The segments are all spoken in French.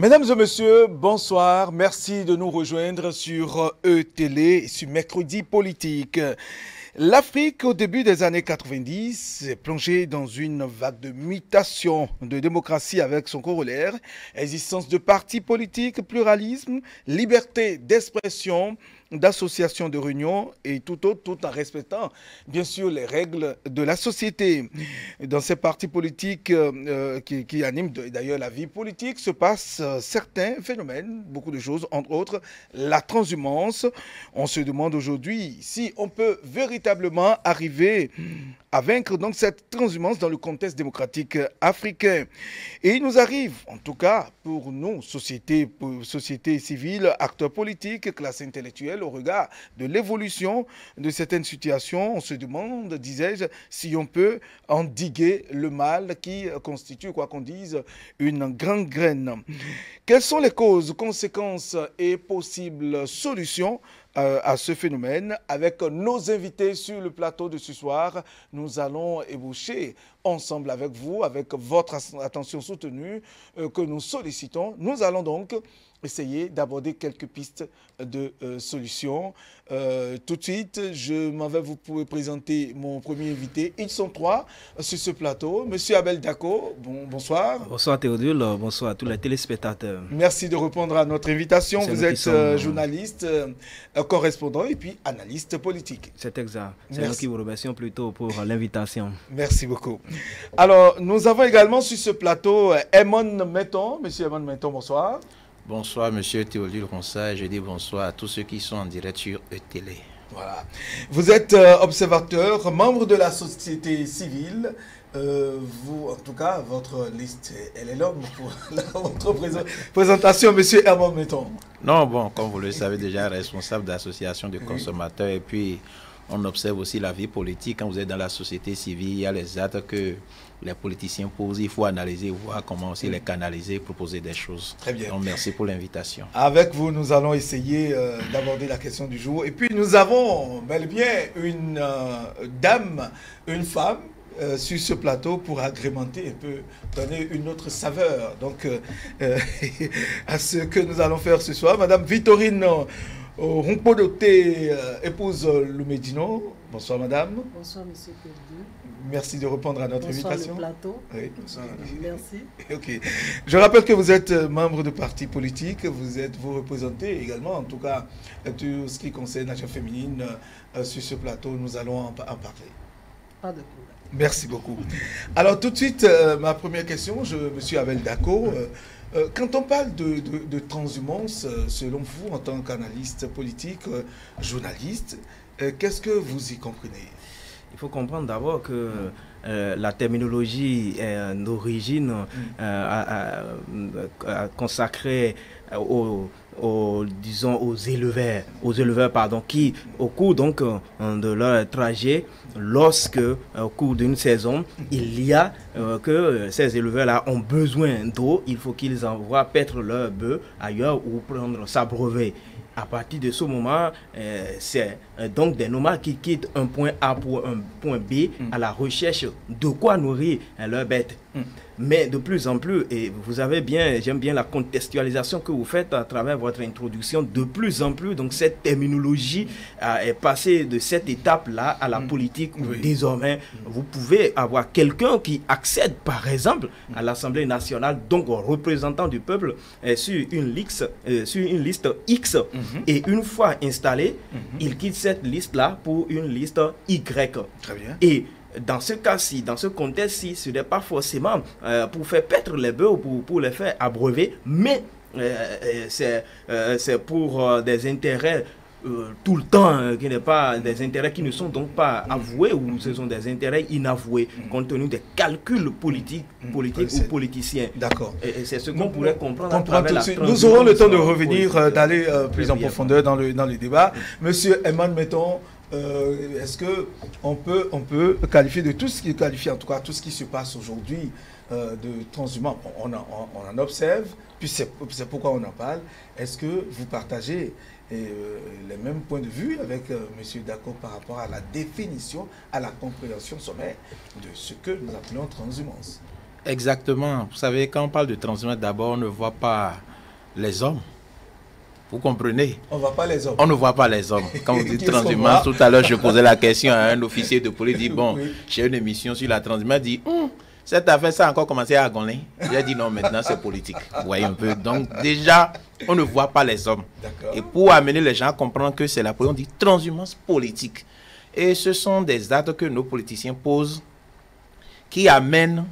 Mesdames et messieurs, bonsoir. Merci de nous rejoindre sur E-Télé, sur Mercredi Politique. L'Afrique, au début des années 90, est plongée dans une vague de mutation de démocratie avec son corollaire, existence de partis politiques, pluralisme, liberté d'expression, d'association de réunion et tout autre, tout en respectant bien sûr les règles de la société. Dans ces partis politiques qui animent d'ailleurs la vie politique se passent certains phénomènes, beaucoup de choses, entre autres la transhumance. On se demande aujourd'hui si on peut véritablement arriver à vaincre donc cette transhumance dans le contexte démocratique africain. Et il nous arrive, en tout cas pour nous, société civile, acteurs politiques, classe intellectuelle, au regard de l'évolution de certaines situations, on se demande, disais-je, si on peut endiguer le mal qui constitue, quoi qu'on dise, une gangrène. Quelles sont les causes, conséquences et possibles solutions à ce phénomène? Avec nos invités sur le plateau de ce soir, nous allons ébaucher ensemble avec vous, avec votre attention soutenue que nous sollicitons. Nous allons donc essayer d'aborder quelques pistes de solutions. Tout de suite, je m'en vais vous présenter mon premier invité. Ils sont trois sur ce plateau. Monsieur Abel Dako, bonsoir. Bonsoir Théodule, bonsoir à tous les téléspectateurs. Merci de répondre à notre invitation. Vous êtes journaliste, correspondant et puis analyste politique. C'est exact. C'est nous qui vous remercions plutôt pour l'invitation. Merci beaucoup. Alors, nous avons également sur ce plateau Emon Metton. Monsieur Emon Metton, bonsoir. Bonsoir, monsieur Théodule Ronsa. Je dis bonsoir à tous ceux qui sont en direct sur E-Télé. Voilà. Vous êtes observateur, membre de la société civile. Vous, en tout cas, votre liste, elle est longue pour votre présentation, monsieur Herman Metton. Non, bon, comme vous le savez déjà, responsable d'association de consommateurs. Et puis, on observe aussi la vie politique. Quand vous êtes dans la société civile, il y a les actes que les politiciens posent. Il faut analyser, voir comment aussi les canaliser, proposer des choses. Très bien. Donc, merci pour l'invitation. Avec vous, nous allons essayer d'aborder la question du jour. Et puis, nous avons bel et bien une dame, une femme, sur ce plateau pour agrémenter un peu, donner une autre saveur donc à ce que nous allons faire ce soir. Madame Victorine Rumpodote, épouse Lumedino. Bonsoir madame. Bonsoir monsieur Théodule. Merci de répondre à notre invitation. Bonsoir le plateau. Oui. Merci. Ok. Je rappelle que vous êtes membre de parti politique, vous représentez également, en tout cas, tout ce qui concerne la jeune féminine sur ce plateau. Nous allons en parler. Pas de problème. Merci beaucoup. Alors tout de suite, ma première question, monsieur Abel Dako, quand on parle de transhumance, selon vous, en tant qu'analyste politique, journaliste, qu'est-ce que vous y comprenez? Il faut comprendre d'abord que la terminologie est d'origine consacrée disons aux éleveurs pardon, qui au cours donc de leur trajet, lorsque au cours d'une saison il y a que ces éleveurs là ont besoin d'eau, il faut qu'ils envoient paître leurs bœufs ailleurs ou prendre s'abreuver. À partir de ce moment, c'est donc des nomades qui quittent un point A pour un point B à la recherche de quoi nourrir leurs bêtes. Mais de plus en plus, et vous avez bien, j'aime bien la contextualisation que vous faites à travers votre introduction, de plus en plus, donc cette terminologie est passée de cette étape-là à la politique où désormais, vous pouvez avoir quelqu'un qui accède, par exemple, à l'Assemblée nationale, donc représentant du peuple, sur une liste X, et une fois installé, il quitte cette liste-là pour une liste Y. Très bien. Et dans ce cas-ci, dans ce contexte-ci, ce n'est pas forcément pour faire paître les bœufs ou pour les faire abreuver, mais c'est pour des intérêts tout le temps, qui n'est pas des intérêts qui ne sont donc pas avoués ou ce sont des intérêts inavoués compte tenu des calculs politiques ou politiciens. D'accord. Et c'est ce qu'on pourrait comprendre à travers la transhumance. Nous aurons le temps de revenir, d'aller plus en profondeur dans le débat. Monsieur Emman Metton, est-ce que on peut qualifier de tout ce qui qualifie, en tout cas tout ce qui se passe aujourd'hui de transhumance, on en observe, puis c'est pourquoi on en parle. Est-ce que vous partagez les mêmes points de vue avec M. Dako par rapport à la définition, à la compréhension sommaire de ce que nous appelons transhumance? Exactement. Vous savez, quand on parle de transhumance, d'abord, on ne voit pas Les hommes. Vous comprenez? On ne voit pas les hommes. On ne voit pas les hommes. Quand vous dites Qu'est-ce qu'on transhumance, voit? tout à l'heure, je posais la question à un officier de police. Il dit, bon, Oui. j'ai une émission sur la transhumance. Il dit, cette affaire, ça a encore commencé à Gonlin. J'ai dit, non, maintenant, c'est politique. Vous voyez un peu. Donc, déjà, on ne voit pas les hommes. D'accord. Et pour amener les gens à comprendre que c'est la politique, on dit transhumance politique. Et ce sont des actes que nos politiciens posent qui amènent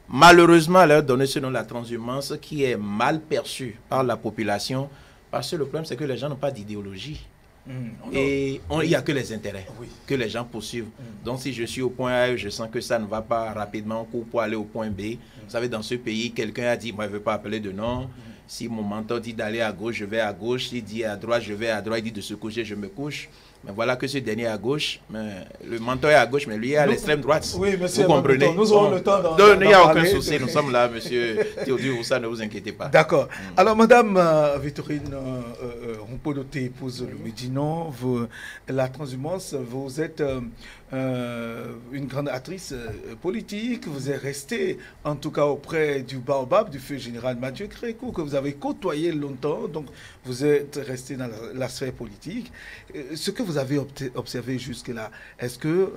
malheureusement à leur donner ce nom la transhumance qui est mal perçue par la population. Parce que le problème, c'est que les gens n'ont pas d'idéologie. Et il n'y a que les intérêts que les gens poursuivent. Donc, si je suis au point A, je sens que ça ne va pas rapidement, on court pour aller au point B. Vous savez, dans ce pays, quelqu'un a dit, moi, je ne veux pas appeler de nom. Si mon mentor dit d'aller à gauche, je vais à gauche. S'il dit à droite, je vais à droite. Il dit de se coucher, je me couche. Mais voilà que ce dernier est à gauche. Mais le mentor est à gauche, mais lui est à l'extrême droite. Oui, monsieur. Vous comprenez? Nous aurons le temps d'en Il n'y a aucun parler. souci. Nous sommes là, monsieur Théodule, ça ne vous inquiétez pas. D'accord. Alors, madame Victorine Rompodoté, épouse le Médinon, la transhumance, vous êtes une grande actrice politique, vous êtes restée en tout cas auprès du Baobab, du feu général Mathieu Créco, que vous avez côtoyé longtemps, donc vous êtes resté dans la sphère politique. Ce que vous avez observé jusque-là, est-ce que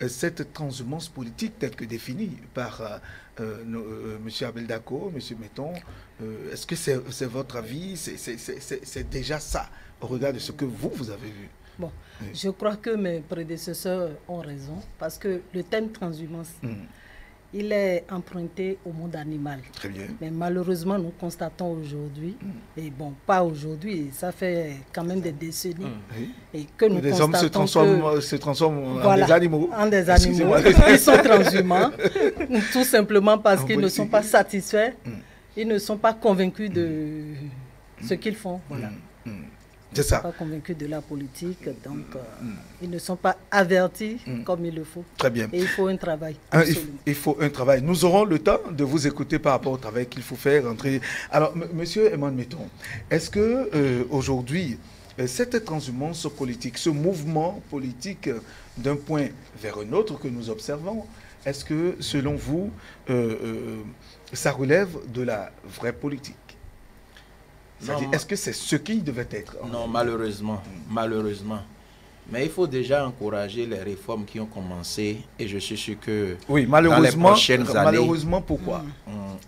cette transhumance politique telle que définie par M. Abel Dako, M. Metton, est-ce que c'est votre avis? C'est déjà ça, au regard de ce que vous avez vu? Bon, je crois que mes prédécesseurs ont raison, parce que le thème transhumance, il est emprunté au monde animal. Très bien. Mais malheureusement, nous constatons aujourd'hui, et bon, pas aujourd'hui, ça fait quand même des décennies, et que nous les hommes se transforment en des animaux. En des animaux. Ils sont transhumants, tout simplement parce qu'ils ne sont pas satisfaits, ils ne sont pas convaincus de ce qu'ils font. Voilà. Ils ne sont pas convaincus de la politique, donc ils ne sont pas avertis comme il le faut. Très bien. Et il faut un travail. Il faut un travail. Nous aurons le temps de vous écouter par rapport au travail qu'il faut faire. Alors, monsieur Emmanuel Metton, est-ce que aujourd'hui, cette transhumance politique, ce mouvement politique d'un point vers un autre que nous observons, est-ce que, selon vous, ça relève de la vraie politique? Est-ce que c'est ce qui devait être? Non, malheureusement. Malheureusement. Mais il faut déjà encourager les réformes qui ont commencé. Et je suis sûr que oui, malheureusement, dans les prochaines années... Malheureusement, pourquoi?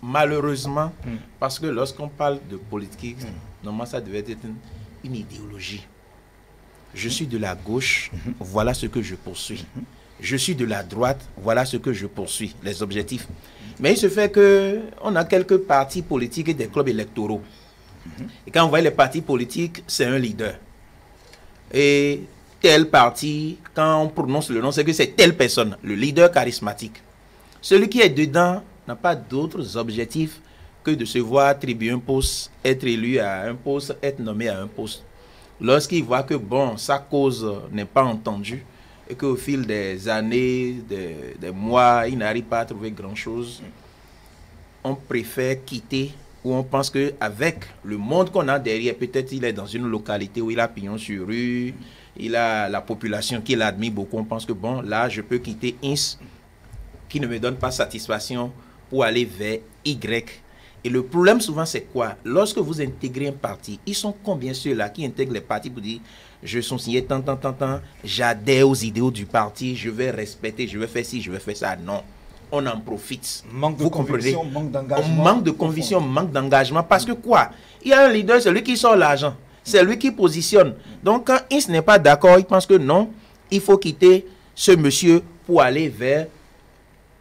Malheureusement, parce que lorsqu'on parle de politique, normalement, ça devait être une idéologie. Je suis de la gauche, voilà ce que je poursuis. Je suis de la droite, voilà ce que je poursuis, les objectifs. Mais il se fait qu'on a quelques partis politiques et des clubs électoraux. Et quand on voit les partis politiques, c'est un leader. Et tel parti, quand on prononce le nom, c'est que c'est telle personne, le leader charismatique. Celui qui est dedans n'a pas d'autres objectifs que de se voir attribuer un poste, être élu à un poste, être nommé à un poste. Lorsqu'il voit que bon, sa cause n'est pas entendue et qu'au fil des années, des mois, il n'arrive pas à trouver grand-chose, on préfère quitter. Où on pense qu'avec le monde qu'on a derrière, peut-être il est dans une localité où il a pignon sur rue, il a la population qui l'admire beaucoup, on pense que bon, là, je peux quitter INS, qui ne me donne pas satisfaction, pour aller vers Y. Et le problème souvent, c'est quoi? Lorsque vous intégrez un parti, ils sont combien ceux-là qui intègrent les partis pour dire, je suis signé tant, j'adhère aux idéaux du parti, je vais respecter, je vais faire ci, je vais faire ça. Non. On en profite. Manque de conviction, manque d'engagement. On manque de conviction, manque d'engagement. Parce que quoi? Il y a un leader, c'est lui qui sort l'argent. C'est lui qui positionne. Donc, quand il n'est pas d'accord, il pense que non, il faut quitter ce monsieur pour aller vers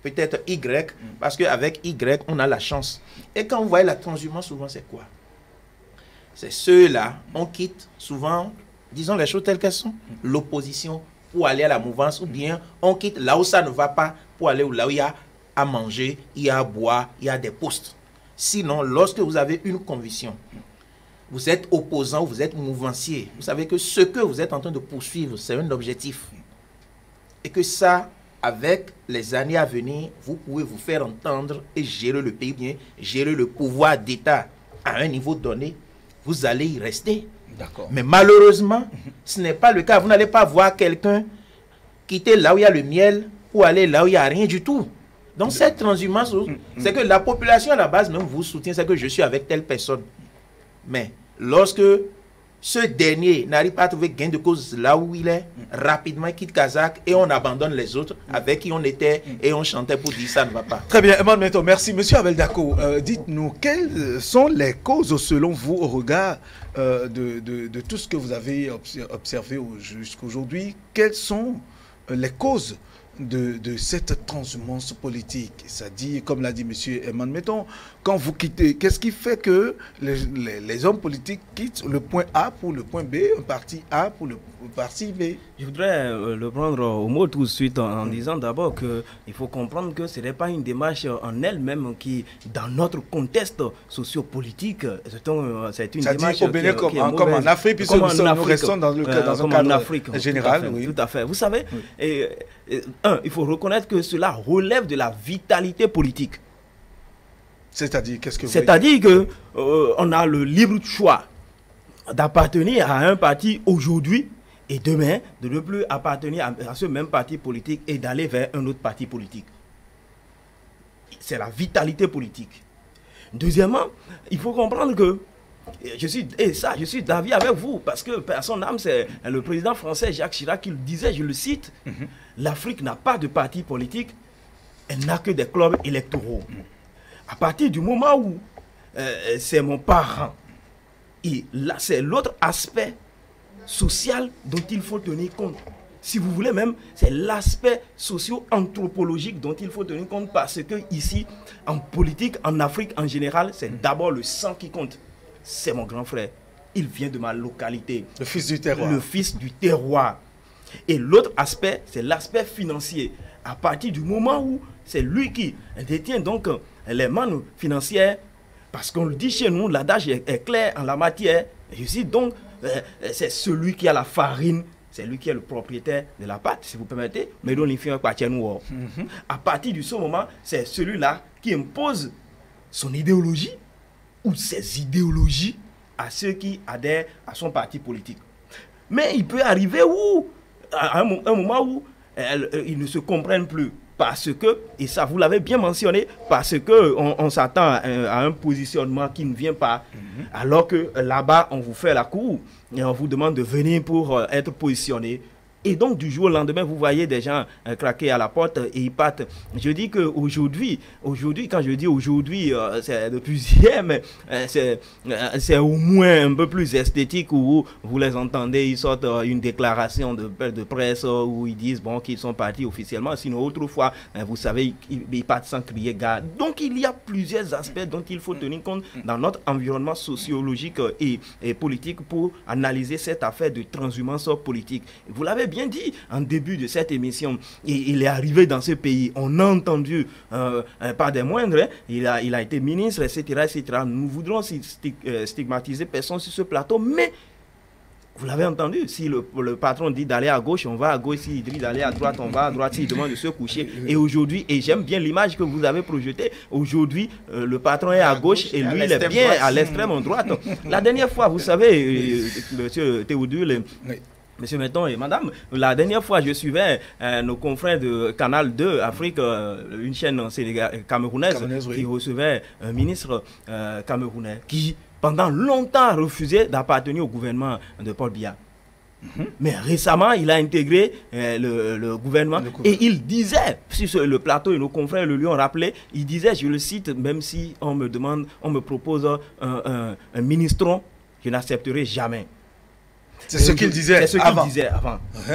peut-être Y. Parce qu'avec Y, on a la chance. Et quand vous voyez la transhumance, souvent, c'est quoi? C'est ceux-là, on quitte souvent, disons les choses telles qu'elles sont, l'opposition pour aller à la mouvance, ou bien on quitte là où ça ne va pas pour aller là où il y a à manger, il y a à boire, il y a des postes. Sinon, lorsque vous avez une conviction, vous êtes opposant, vous êtes mouvancier, vous savez que ce que vous êtes en train de poursuivre, c'est un objectif. Et que ça, avec les années à venir, vous pouvez vous faire entendre et gérer le pays bien, gérer le pouvoir d'État à un niveau donné, vous allez y rester. Mais malheureusement, ce n'est pas le cas. Vous n'allez pas voir quelqu'un quitter là où il y a le miel pour aller là où il n'y a rien du tout. Donc cette transhumance, c'est que la population à la base même vous soutient, c'est que je suis avec telle personne. Mais lorsque ce dernier n'arrive pas à trouver gain de cause là où il est, rapidement il quitte Kazakh et on abandonne les autres avec qui on était et on chantait pour dire ça ne va pas. Très bien, Emmanuel Menton, merci. Monsieur Abel Dako, dites-nous, quelles sont les causes selon vous au regard de tout ce que vous avez observé jusqu'aujourd'hui? Quelles sont les causes de cette transhumance politique? C'est-à-dire, comme l'a dit M. Emmanuel Menton, quand vous quittez, qu'est-ce qui fait que les hommes politiques quittent le point A pour le point B, un parti A pour le parti B? Je voudrais le prendre au mot tout de suite en disant d'abord qu'il faut comprendre que ce n'est pas une démarche en elle-même qui, dans notre contexte sociopolitique, c'est une démarche au Bénin comme en Afrique, puisque nous restons dans un cadre général. Oui. Tout à fait. Vous savez, il faut reconnaître que cela relève de la vitalité politique. C'est-à-dire, qu'est-ce que vous C'est-à-dire que on a le libre choix d'appartenir à un parti aujourd'hui et demain de ne plus appartenir à ce même parti politique et d'aller vers un autre parti politique. C'est la vitalité politique. Deuxièmement, il faut comprendre que je suis d'avis avec vous, parce que personne n'aime, c'est le président français Jacques Chirac qui le disait, je le cite, l'Afrique n'a pas de parti politique, elle n'a que des clubs électoraux. À partir du moment où c'est mon parent, et là c'est l'autre aspect social dont il faut tenir compte. Si vous voulez même, c'est l'aspect socio-anthropologique dont il faut tenir compte, parce que ici, en politique, en Afrique en général, c'est d'abord le sang qui compte. C'est mon grand frère. Il vient de ma localité. Le fils du terroir. Le fils du terroir. Et l'autre aspect, c'est l'aspect financier. À partir du moment où c'est lui qui détient donc les mannes financières, parce qu'on le dit chez nous, l'adage est clair en la matière. Je dis donc, c'est celui qui a la farine, c'est lui qui est le propriétaire de la pâte, si vous permettez. Mais dont il fait un quartier noir. À partir de ce moment, c'est celui-là qui impose son idéologie ou ses idéologies à ceux qui adhèrent à son parti politique. Mais il peut arriver à un moment où ils ne se comprennent plus. Parce que, et ça vous l'avez bien mentionné, parce qu'on s'attend à un positionnement qui ne vient pas, alors que là-bas, on vous fait la cour et on vous demande de venir pour être positionné. Et donc, du jour au lendemain, vous voyez des gens craquer à la porte et ils partent. Je dis qu'aujourd'hui, quand je dis aujourd'hui, c'est depuis hier, mais c'est au moins un peu plus esthétique où vous les entendez, ils sortent une déclaration de presse où ils disent qu'ils sont partis officiellement. Sinon, autrefois, vous savez, ils partent sans crier gare. Donc, il y a plusieurs aspects dont il faut tenir compte dans notre environnement sociologique et politique pour analyser cette affaire de transhumance politique. Vous l'avez bien dit en début de cette émission, il est arrivé dans ce pays, on a entendu pas des moindres, il a été ministre, etc. Nous voudrons stigmatiser personne sur ce plateau, mais vous l'avez entendu, si le patron dit d'aller à gauche, on va à gauche, s'il dit d'aller à droite, on va à droite, s'il demande de se coucher. Et aujourd'hui, et j'aime bien l'image que vous avez projetée, aujourd'hui, le patron est à gauche et lui, il est bien à l'extrême droite. La dernière fois, vous savez, monsieur Théodule, Monsieur Menton et Madame, la dernière fois, je suivais nos confrères de Canal 2 Afrique, une chaîne camerounaise qui recevait un ministre camerounais qui, pendant longtemps, a refusé d'appartenir au gouvernement de Paul Biya. Mais récemment, il a intégré le gouvernement et il disait, sur le plateau, et nos confrères le lui ont rappelé, il disait, je le cite, même si on me propose un ministron, je n'accepterai jamais. C'est ce qu'il disait avant.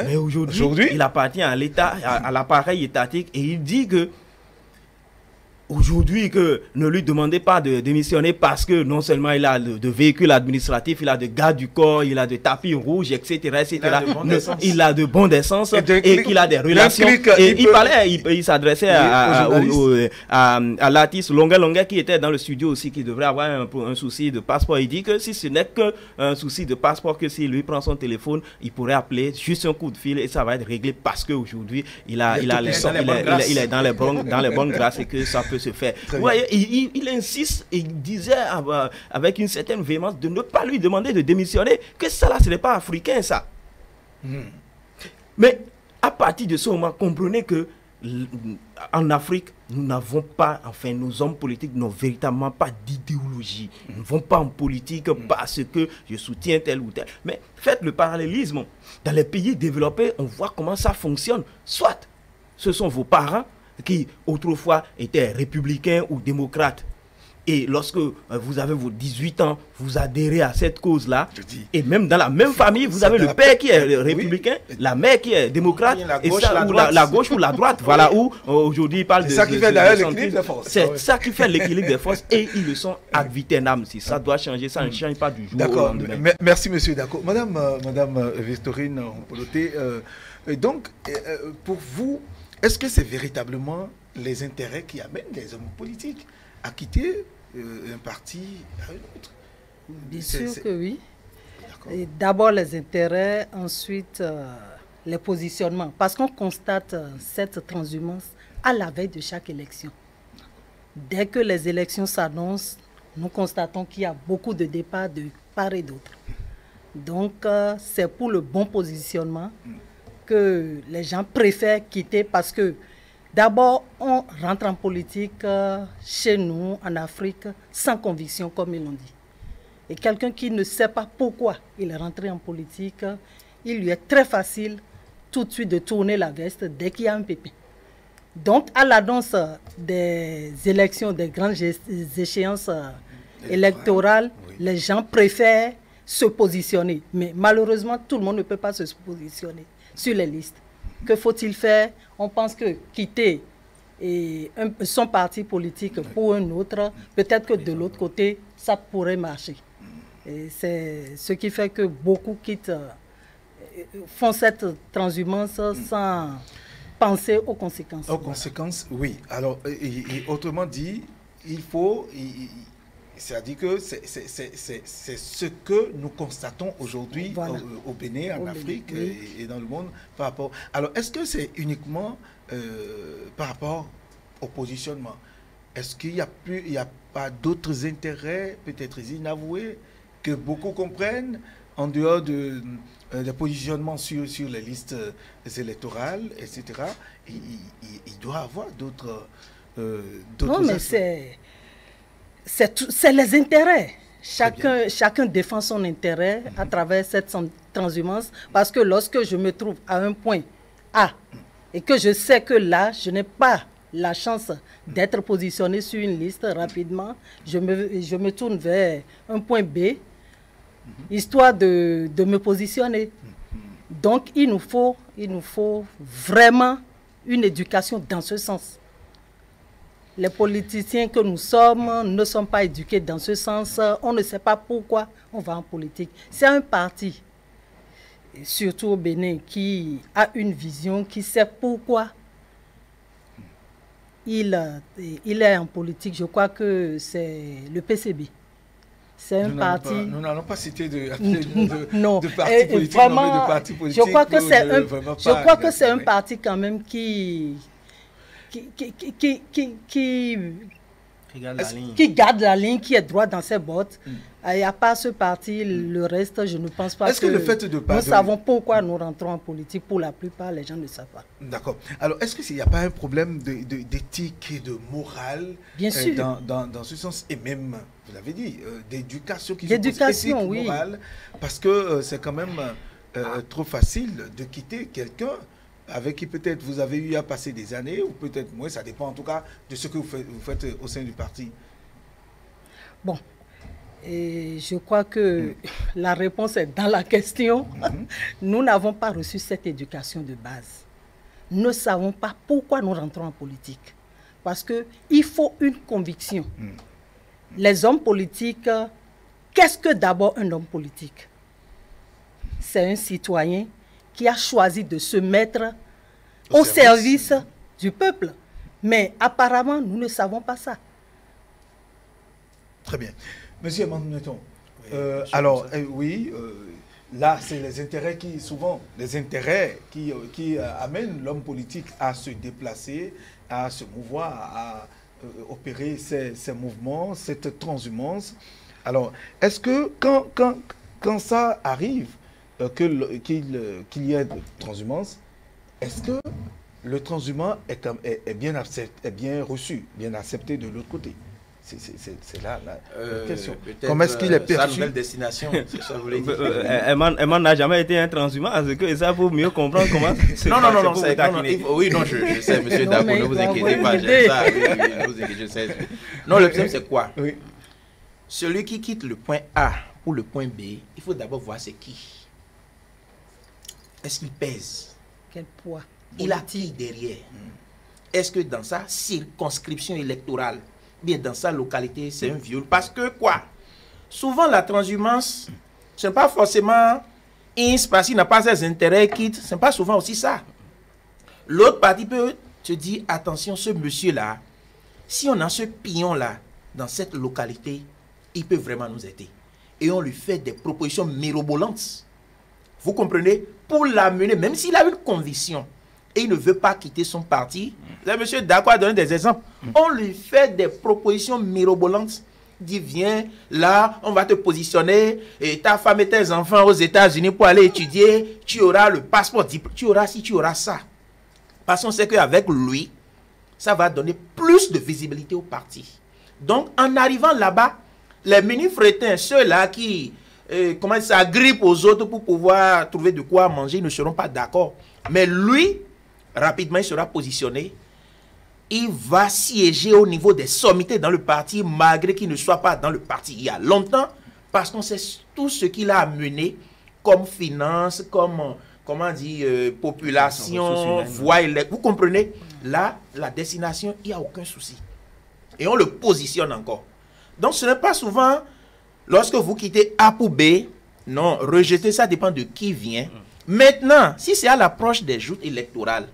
Mais aujourd'hui, il appartient à l'État, à l'appareil étatique, et il dit que aujourd'hui, que ne lui demandez pas de démissionner parce que non seulement il a de véhicules administratifs, il a de gardes du corps, il a de tapis rouges, etc. Il a de bons d'essence et qu'il a des relations. Et il s'adressait à l'artiste Longuet qui était dans le studio aussi, qui devrait avoir un souci de passeport. Il dit que si ce n'est qu'un souci de passeport, que s'il lui prend son téléphone, il pourrait appeler juste un coup de fil et ça va être réglé parce qu'aujourd'hui, il est dans les bonnes grâces et que ça peut se faire. Vous voyez, il insiste et il disait avec une certaine véhémence de ne pas lui demander de démissionner, que ça là, ce n'est pas africain ça. Mais à partir de ce moment, comprenez que en Afrique, nous n'avons pas, enfin, nos hommes politiques n'ont véritablement pas d'idéologie. Ils ne vont pas en politique parce que je soutiens tel ou tel. Mais faites le parallélisme. Dans les pays développés, on voit comment ça fonctionne. Soit ce sont vos parents qui autrefois étaient républicains ou démocrates. Et lorsque vous avez vos 18 ans, vous adhérez à cette cause-là. Et même dans la même famille, vous avez le père qui est républicain, la mère qui est démocrate, et ça, ou la gauche ou la droite. Voilà où aujourd'hui il parle de... C'est ça qui fait d'ailleurs l'équilibre des forces. C'est ça qui fait l'équilibre des forces et ils le sont ad vitam. Si ça doit changer, ça ne change pas du jour au lendemain. D'accord. Merci monsieur Dako. Madame Victorine Poloté, donc pour vous, est-ce que c'est véritablement les intérêts qui amènent les hommes politiques à quitter un parti à un autre? Bien sûr que oui. D'abord les intérêts, ensuite les positionnements. Parce qu'on constate cette transhumance à la veille de chaque élection. Dès que les élections s'annoncent, nous constatons qu'il y a beaucoup de départs de part et d'autre. Donc c'est pour le bon positionnement que les gens préfèrent quitter parce que d'abord, on rentre en politique chez nous, en Afrique, sans conviction, comme ils l'ont dit. Et quelqu'un qui ne sait pas pourquoi il est rentré en politique, il lui est très facile tout de suite de tourner la veste dès qu'il y a un pépin. Donc, à l'annonce des élections, des grandes échéances électorales, les gens préfèrent se positionner. Mais malheureusement, tout le monde ne peut pas se positionner sur les listes. Que faut-il faire? On pense que quitter son parti politique pour un autre, peut-être que de l'autre côté, ça pourrait marcher. Et c'est ce qui fait que beaucoup quittent, font cette transhumance sans penser aux conséquences. Aux conséquences, oui. Alors, et autrement dit, il faut... C'est-à-dire que c'est ce que nous constatons aujourd'hui au Bénin, en Afrique et dans le monde par rapport... Alors, est-ce que c'est uniquement par rapport au positionnement? Est-ce qu'il n'y a pas d'autres intérêts, peut-être inavoués, que beaucoup comprennent en dehors des positionnements sur les listes électorales, etc. Il doit y avoir d'autres... non, mais c'est les intérêts. Chacun défend son intérêt à travers cette transhumance. Parce que lorsque je me trouve à un point A et que je sais que là, je n'ai pas la chance d'être positionné sur une liste rapidement, je me tourne vers un point B, histoire de me positionner. Donc, il nous faut vraiment une éducation dans ce sens. Les politiciens que nous sommes ne sont pas éduqués dans ce sens. On ne sait pas pourquoi on va en politique. C'est un parti, surtout au Bénin, qui a une vision, qui sait pourquoi il est en politique. Je crois que c'est le PCB. C'est un parti... Nous n'allons pas citer de parti politique, vraiment, de parti politique. Je crois que c'est un parti quand même qui garde la ligne, qui est droit dans ses bottes. Et à part ce parti, le reste, je ne pense pas que le fait de nous savons pourquoi nous rentrons en politique. Pour la plupart, les gens ne savent pas. D'accord. Alors, est-ce qu'il n'y a pas un problème d'éthique et de morale Bien sûr. Dans ce sens? Et même, vous l'avez dit, d'éducation qui d'éducation, oui. morale, parce que c'est quand même trop facile de quitter quelqu'un avec qui peut-être vous avez eu à passer des années, ou peut-être moins, ça dépend en tout cas de ce que vous faites au sein du parti. Bon, et je crois que la réponse est dans la question. Nous n'avons pas reçu cette éducation de base. Nous ne savons pas pourquoi nous rentrons en politique. Parce qu'il faut une conviction. Les hommes politiques, qu'est-ce que d'abord un homme politique? C'est un citoyen qui a choisi de se mettre au service du peuple. Mais apparemment, nous ne savons pas ça. Très bien. Monsieur Manmeton, alors, là, c'est les intérêts qui amènent l'homme politique à se déplacer, à se mouvoir, à opérer ces mouvements, cette transhumance. Alors, est-ce que quand ça arrive, qu'il y ait de transhumance, est-ce que le transhumant est bien reçu, bien accepté de l'autre côté. C'est là la question. Comment est-ce qu'il est perçu? Sa nouvelle destination, c'est ça que vous voulez dire. Eman n'a jamais été un transhumant, que ça pour mieux comprendre comment. Oui, non, je sais, monsieur Dako, ne vous inquiétez pas, j'aime ça. Ne vous inquiétez, je sais. Non, le problème, c'est quoi? Oui. Celui qui quitte le point A pour le point B, il faut d'abord voir c'est qui. Est-ce qu'il pèse? Quel poids? Il a qui derrière? Est-ce que dans sa circonscription électorale, bien dans sa localité, c'est un viol? Parce que quoi? Souvent la transhumance, ce n'est pas forcément parce qu'il n'a pas ses intérêts, quitte. Ce n'est pas souvent aussi ça. L'autre partie peut te dire, attention, ce monsieur-là, si on a ce pion-là dans cette localité, il peut vraiment nous aider. Et on lui fait des propositions mirobolantes. Vous comprenez? Pour l'amener, même s'il a une conviction et il ne veut pas quitter son parti, monsieur Dako a donné des exemples. On lui fait des propositions mirobolantes. Dit, viens, là, on va te positionner, et ta femme et tes enfants aux États-Unis pour aller étudier, tu auras le passeport, tu auras ci, tu auras ça. Parce qu'on sait qu'avec lui, ça va donner plus de visibilité au parti. Donc, en arrivant là-bas, les mini-frétins, ceux-là qui s'agrippent aux autres pour pouvoir trouver de quoi manger, ils ne seront pas d'accord. Mais lui, rapidement, il sera positionné. Il va siéger au niveau des sommités dans le parti, malgré qu'il ne soit pas dans le parti il y a longtemps, parce qu'on sait tout ce qu'il a amené comme finance, comme, comment dire, population, voie électrique. Vous comprenez? Là, la destination, il n'y a aucun souci. Et on le positionne encore. Donc, ce n'est pas souvent, lorsque vous quittez A pour B, non, rejeter, ça dépend de qui vient. Maintenant, si c'est à l'approche des joutes électorales,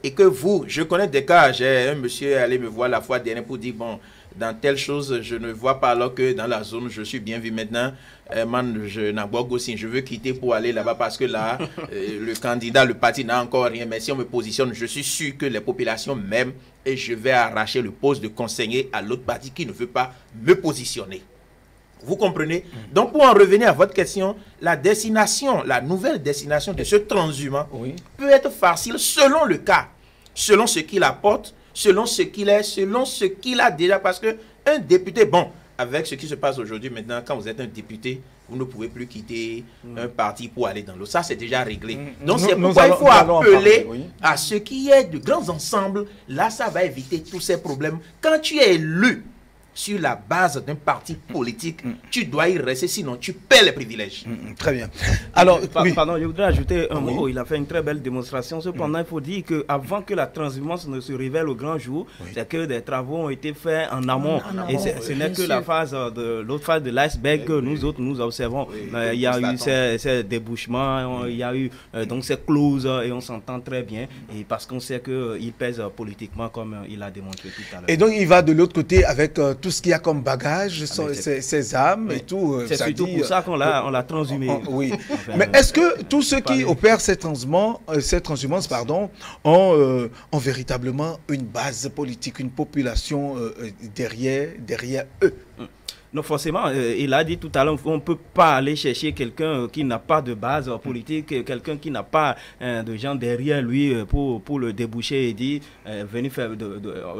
et que vous, je connais des cas, j'ai un monsieur allé me voir la fois dernière pour dire, bon, dans telle chose, je ne vois pas, alors que dans la zone, je suis bien vu maintenant, je n'aborde aussi, je veux quitter pour aller là-bas parce que là, le candidat, le parti n'a encore rien, mais si on me positionne, je suis sûr que les populations m'aiment et je vais arracher le poste de conseiller à l'autre parti qui ne veut pas me positionner. Vous comprenez? Donc, pour en revenir à votre question, la destination, la nouvelle destination de ce transhumant peut être facile selon le cas, selon ce qu'il apporte, selon ce qu'il est, selon ce qu'il a déjà. Parce qu'un député, bon, avec ce qui se passe aujourd'hui, maintenant, quand vous êtes un député, vous ne pouvez plus quitter un parti pour aller dans l'autre. Ça, c'est déjà réglé. Donc, c'est pourquoi il faut appeler à ce qui est de grands ensembles. Là, ça va éviter tous ces problèmes. Quand tu es élu sur la base d'un parti politique, tu dois y rester, sinon tu perds les privilèges. Très bien. Alors, pardon, je voudrais ajouter un mot. Il a fait une très belle démonstration. Cependant, il faut dire qu'avant que la transhumance ne se révèle au grand jour, c'est que des travaux ont été faits en amont. Et ce n'est que la phase l'autre phase de l'iceberg que nous autres nous observons. Il y a eu ces débouchements, il y a eu donc ces clauses, et on s'entend très bien. Et parce qu'on sait qu'il pèse politiquement, comme il a démontré tout à l'heure. Et donc, il va de l'autre côté avec tout ce qu'il y a comme bagage, ses armes et tout. C'est surtout pour ça qu'on l'a transhumé. Oui. Mais est-ce que tous ceux qui opèrent cette transhumance, ont véritablement une base politique, une population derrière eux? Non, forcément, il a dit tout à l'heure, on ne peut pas aller chercher quelqu'un qui n'a pas de base politique, quelqu'un qui n'a pas de gens derrière lui pour le déboucher et dire, venez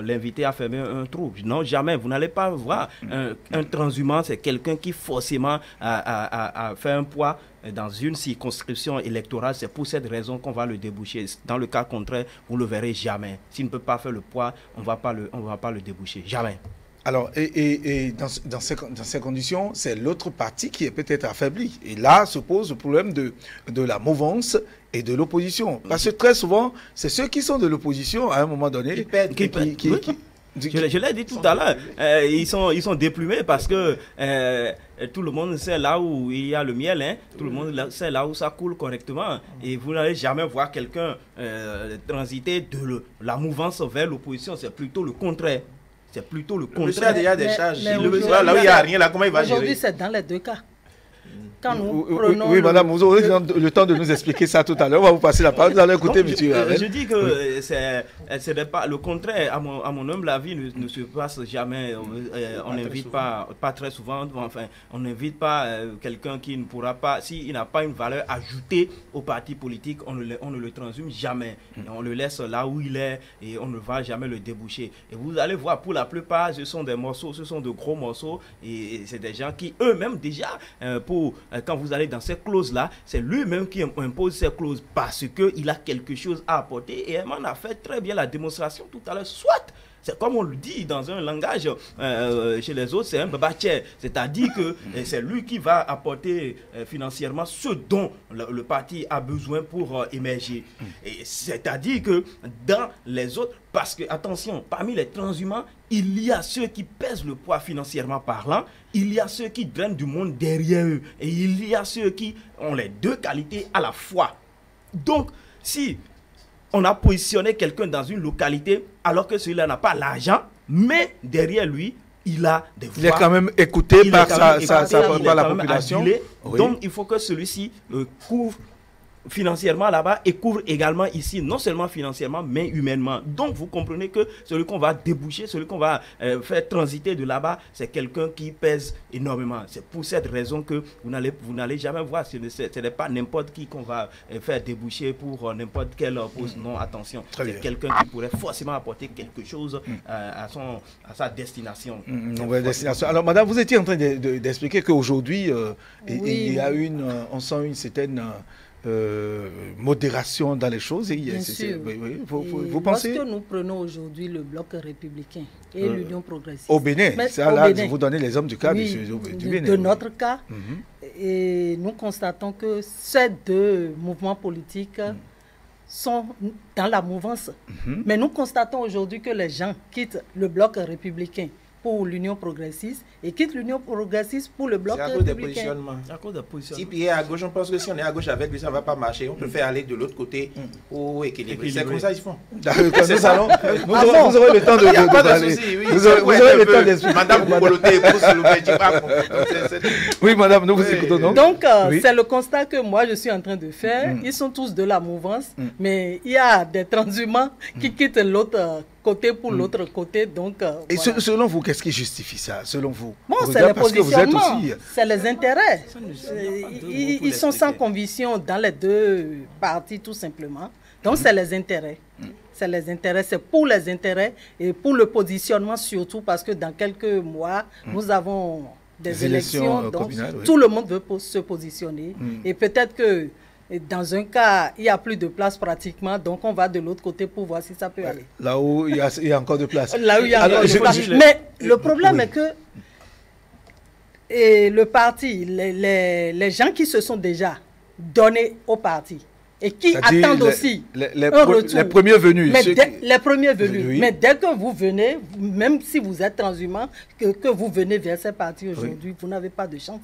l'inviter à fermer un trou. Non, jamais. Vous n'allez pas voir un transhumant, c'est quelqu'un qui forcément a fait un poids dans une circonscription électorale. C'est pour cette raison qu'on va le déboucher. Dans le cas contraire, vous ne le verrez jamais. S'il ne peut pas faire le poids, on ne va pas le déboucher. Jamais. Alors, et dans ces conditions, c'est l'autre parti qui est peut-être affaibli. Et là se pose le problème de la mouvance et de l'opposition. Parce que très souvent, c'est ceux qui sont de l'opposition, à un moment donné, je l'ai dit tout à l'heure, ils sont déplumés parce que tout le monde sait là où il y a le miel, hein, tout le monde sait là où ça coule correctement. Et vous n'allez jamais voir quelqu'un transiter de la mouvance vers l'opposition, c'est plutôt le contraire. C'est plutôt le contraire. Il y a déjà des charges. Là où il n'y a rien, là, comment il va gérer? Aujourd'hui, c'est dans les deux cas. quand nous prenons... Oui, madame, vous aurez le temps de nous expliquer ça tout à l'heure. On va vous passer la parole. Vous allez écouter, monsieur. Je dis que ce n'est pas le contraire. À mon humble avis, ne se passe jamais. On n'invite pas très souvent, enfin, on n'invite pas quelqu'un qui ne pourra pas, s'il n'a pas une valeur ajoutée au parti politique, on ne le transhume jamais. Et on le laisse là où il est et on ne va jamais le déboucher. Et vous allez voir, pour la plupart, ce sont des morceaux, ce sont de gros morceaux et c'est des gens qui eux-mêmes déjà, quand vous allez dans ces clauses-là, c'est lui-même qui impose ces clauses parce qu'il a quelque chose à apporter et Herman a fait très bien la démonstration tout à l'heure. Soit, c'est comme on le dit dans un langage chez les autres, c'est un babatier, c'est-à-dire que c'est lui qui va apporter financièrement ce dont le parti a besoin pour émerger. C'est-à-dire que dans les autres, parce que, attention, parmi les transhumants, il y a ceux qui pèsent le poids financièrement parlant, il y a ceux qui drainent du monde derrière eux, et il y a ceux qui ont les deux qualités à la fois. Donc, si on a positionné quelqu'un dans une localité alors que celui-là n'a pas l'argent, mais derrière lui, il a des voix. Il est quand même écouté par la population. Adulé, oui. Donc, il faut que celui-ci couvre financièrement là-bas et couvre également ici, non seulement financièrement, mais humainement. Donc, vous comprenez que celui qu'on va déboucher, celui qu'on va faire transiter de là-bas, c'est quelqu'un qui pèse énormément. C'est pour cette raison que vous n'allez jamais voir, ce n'est pas n'importe qui qu'on va faire déboucher pour n'importe quel poste. Non, attention, c'est quelqu'un qui pourrait forcément apporter quelque chose à sa destination. Destination. Alors, madame, vous étiez en train d'expliquer qu'aujourd'hui, il y a on sent une certaine... modération dans les choses. Bien sûr. Vous pensez? Lorsque nous prenons aujourd'hui le bloc républicain et l'Union progressiste. Au Bénin, je vous donnez les hommes du cas du Bénin. De notre cas, et nous constatons que ces deux mouvements politiques sont dans la mouvance. Mais nous constatons aujourd'hui que les gens quittent le bloc républicain pour l'Union progressiste et quitte l'Union progressiste pour le bloc républicain. C'est à cause des positionnements. Si puis est à gauche, on pense que si on est à gauche avec lui, ça ne va pas marcher. On préfère aller de l'autre côté pour équilibrer. C'est comme ça qu'ils font. Vous aurez le temps de parler. Vous aurez le temps d'expliquer. Madame Boukoloté, oui, madame, nous vous écoutons. Donc, c'est le constat que moi, je suis en train de faire. Ils sont tous de la mouvance, mais il y a des transhumants qui quittent l'autre côté pour l'autre côté. Donc, et selon vous, qu'est-ce qui justifie ça, selon vous? Bon, c'est les positionnements, c'est les intérêts. Ils sont sans conviction dans les deux partis, tout simplement. Donc, c'est les intérêts. C'est les intérêts, c'est pour les intérêts et pour le positionnement surtout, parce que dans quelques mois, nous avons des élections, donc tout le monde veut se positionner. Et peut-être que dans un cas, il n'y a plus de place pratiquement, donc on va de l'autre côté pour voir si ça peut aller. Là où il y a encore de place. Là où il y a encore de place. Mais le problème est que le parti, les gens qui se sont déjà donnés au parti et qui attendent aussi un retour. Les premiers venus. Les premiers venus. Oui. Mais dès que vous venez, même si vous êtes transhumant, que vous venez vers ces partis aujourd'hui, vous n'avez pas de chance.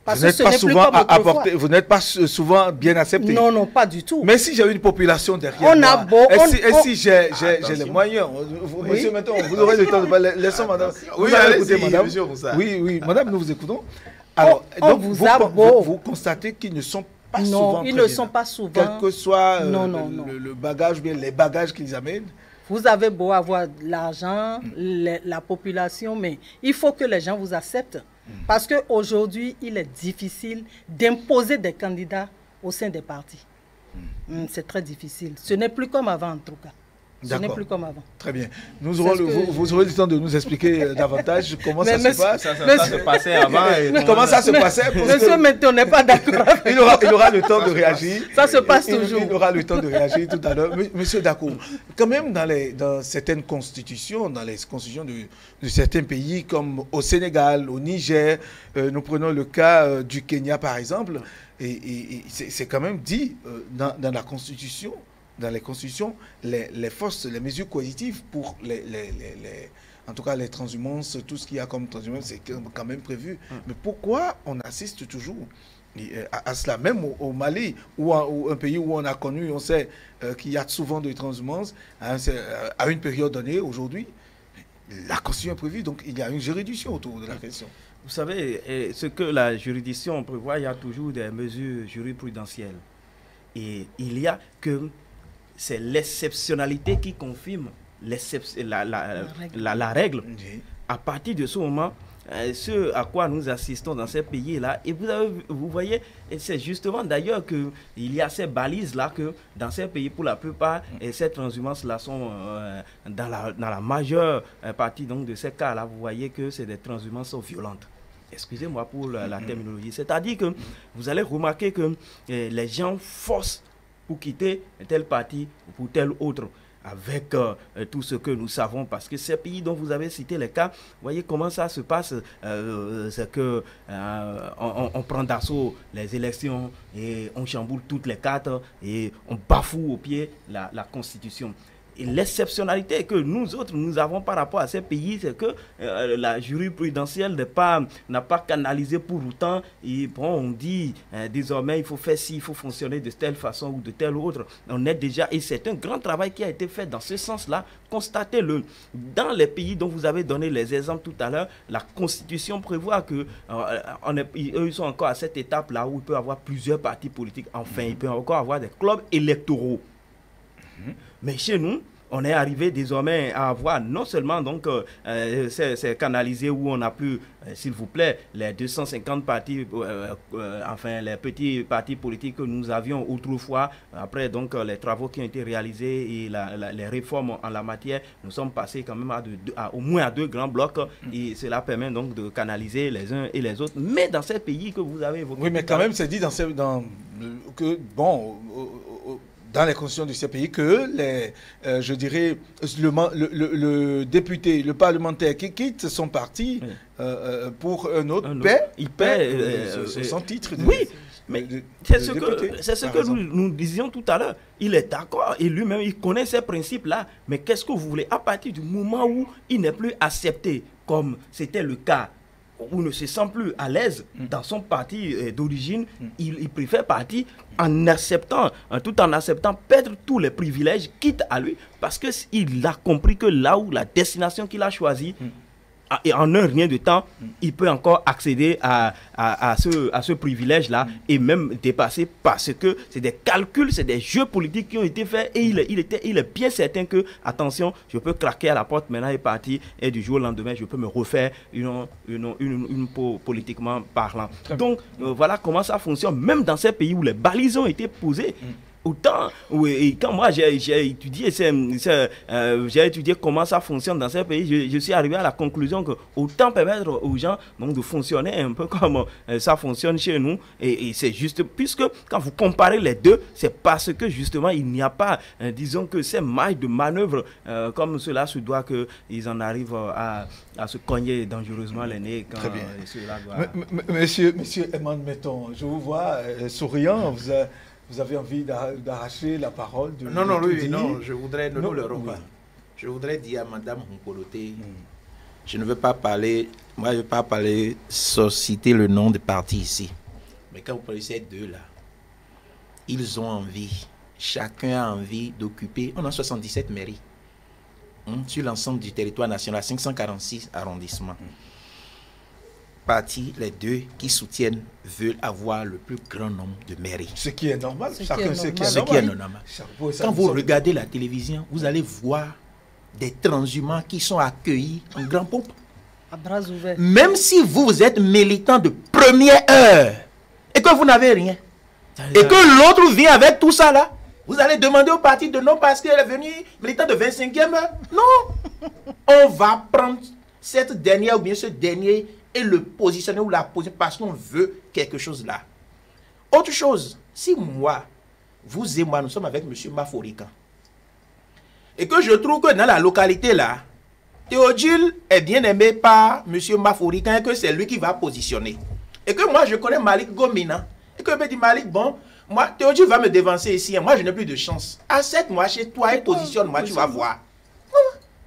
Parce vous n'êtes pas souvent bien accepté. Non, non, pas du tout. Mais si j'ai une population derrière moi, si j'ai les moyens, monsieur, maintenant, vous aurez le temps de parler. Laissons madame. Oui, écoutez, madame. Oui, madame, nous vous écoutons. Alors, donc, vous constatez qu'ils ne sont pas souvent. Non, ils ne sont pas souvent. Quel que soit le bagage, bien les bagages qu'ils amènent. Vous avez beau avoir l'argent, la population, mais il faut que les gens vous acceptent. Parce qu'aujourd'hui, il est difficile d'imposer des candidats au sein des partis. C'est très difficile. Ce n'est plus comme avant, en tout cas. Ce n'est plus comme avant. Très bien. Vous aurez le temps de nous expliquer davantage comment ça se passe. Ça se passait avant. Comment ça se passait? Monsieur, mais on n'est pas d'accord. Il aura le temps de réagir. Ça se passe toujours. Il aura le temps de réagir tout à l'heure. Monsieur Dakou, quand même dans certaines constitutions, dans les constitutions de certains pays, comme au Sénégal, au Niger, nous prenons le cas du Kenya par exemple, et c'est quand même dit dans la constitution. Dans les constitutions, les forces, les mesures coercitives pour en tout cas les transhumances, tout ce qu'il y a comme transhumance, c'est quand même prévu. Mais pourquoi on assiste toujours à cela, même au Mali, ou un pays où on a connu, on sait qu'il y a souvent de transhumance à une période donnée, aujourd'hui, la constitution est prévue, donc il y a une juridiction autour de la question. Vous savez, ce que la juridiction prévoit, il y a toujours des mesures jurisprudentielles. Et il y a que c'est l'exceptionnalité qui confirme la règle. À partir de ce moment, ce à quoi nous assistons dans ces pays-là, et vous voyez, c'est justement d'ailleurs qu'il y a ces balises-là que dans ces pays, pour la plupart, ces transhumances-là sont dans la majeure partie donc, de ces cas-là, vous voyez que c'est des transhumances violentes. Excusez-moi pour la terminologie. C'est-à-dire que vous allez remarquer que les gens forcent pour quitter tel parti ou pour tel autre, avec tout ce que nous savons, parce que ces pays dont vous avez cité les cas, vous voyez comment ça se passe, c'est que on prend d'assaut les élections et on chamboule toutes les cartes et on bafoue au pied la Constitution. Et l'exceptionnalité que nous autres, nous avons par rapport à ces pays, c'est que la jurisprudentielle n'a pas canalisé pour autant. Et bon, on dit désormais, il faut faire ci, il faut fonctionner de telle façon ou de telle autre. On est déjà, et c'est un grand travail qui a été fait dans ce sens-là. Constatez-le. Dans les pays dont vous avez donné les exemples tout à l'heure, la Constitution prévoit que ils sont encore à cette étape-là où il peut y avoir plusieurs partis politiques. Enfin, il peut encore avoir des clubs électoraux. Mais chez nous, on est arrivé désormais à avoir non seulement donc c'est canalisé où on a pu, s'il vous plaît, les 250 partis, enfin les petits partis politiques que nous avions autrefois, après donc les travaux qui ont été réalisés et les réformes en la matière, nous sommes passés quand même au moins à 2 grands blocs et cela permet donc de canaliser les uns et les autres. Mais dans ces pays que vous avez évoqués... Oui, mais quand même, c'est dit que, bon... dans les constitutions de ces pays, que je dirais, le député, le parlementaire qui quitte son parti pour un autre, il paie son titre. Oui, mais c'est ce que nous disions tout à l'heure. Il est d'accord et lui-même, il connaît ces principes-là. Mais qu'est-ce que vous voulez? À partir du moment où il n'est plus accepté, comme c'était le cas, où il ne se sent plus à l'aise dans son parti d'origine, il préfère partir tout en acceptant perdre tous les privilèges, quitte à lui, parce qu'il a compris que là où la destination qu'il a choisie, et en un rien de temps, il peut encore accéder à ce privilège-là et même dépasser, parce que c'est des calculs, c'est des jeux politiques qui ont été faits et il est bien certain que, attention, je peux craquer à la porte maintenant et partir et du jour au lendemain, je peux me refaire une peau politiquement parlant. Donc, voilà comment ça fonctionne, même dans ces pays où les balises ont été posées. Autant, oui, quand moi j'ai étudié comment ça fonctionne dans ces pays, je suis arrivé à la conclusion que autant permettre aux gens donc, de fonctionner un peu comme ça fonctionne chez nous. Et c'est juste, puisque quand vous comparez les deux, c'est parce que justement il n'y a pas, disons que ces marges de manœuvre comme cela se doit qu'ils en arrivent à se cogner dangereusement les nez. Quand, très bien. Monsieur Edmond Metton, je vous vois souriant, vous avez envie d'arracher la parole de Non, je voudrais Je voudrais dire à Mme Hunkoloté, je ne veux pas parler, moi je ne veux pas parler, citer le nom de parti ici. Mais quand vous parlez de ces deux-là, ils ont envie, chacun a envie d'occuper, on a 77 mairies sur l'ensemble du territoire national, 546 arrondissements. Parti, les deux qui soutiennent veulent avoir le plus grand nombre de mairies. Ce qui est normal. Ce qui est normal. Quand vous regardez la télévision, vous allez voir des transhumants qui sont accueillis en grand pompe. À bras ouverts. Même si vous êtes militant de première heure et que vous n'avez rien, et que l'autre vient avec tout ça là, vous allez demander au parti de non parce qu'elle est venue militant de 25e heure. Non. On va prendre cette dernière ou bien ce dernier et le positionner ou la poser parce qu'on veut quelque chose là. Autre chose, si moi, vous et moi, nous sommes avec M. Maforikan, et que je trouve que dans la localité là, Théodule est bien aimé par M. Maforikan et que c'est lui qui va positionner. Et que moi, je connais Malik Gomina, et que je me dis, Malik, bon, moi, Théodule va me dévancer ici, et moi, je n'ai plus de chance. Accepte-moi chez toi et positionne-moi, tu vas voir.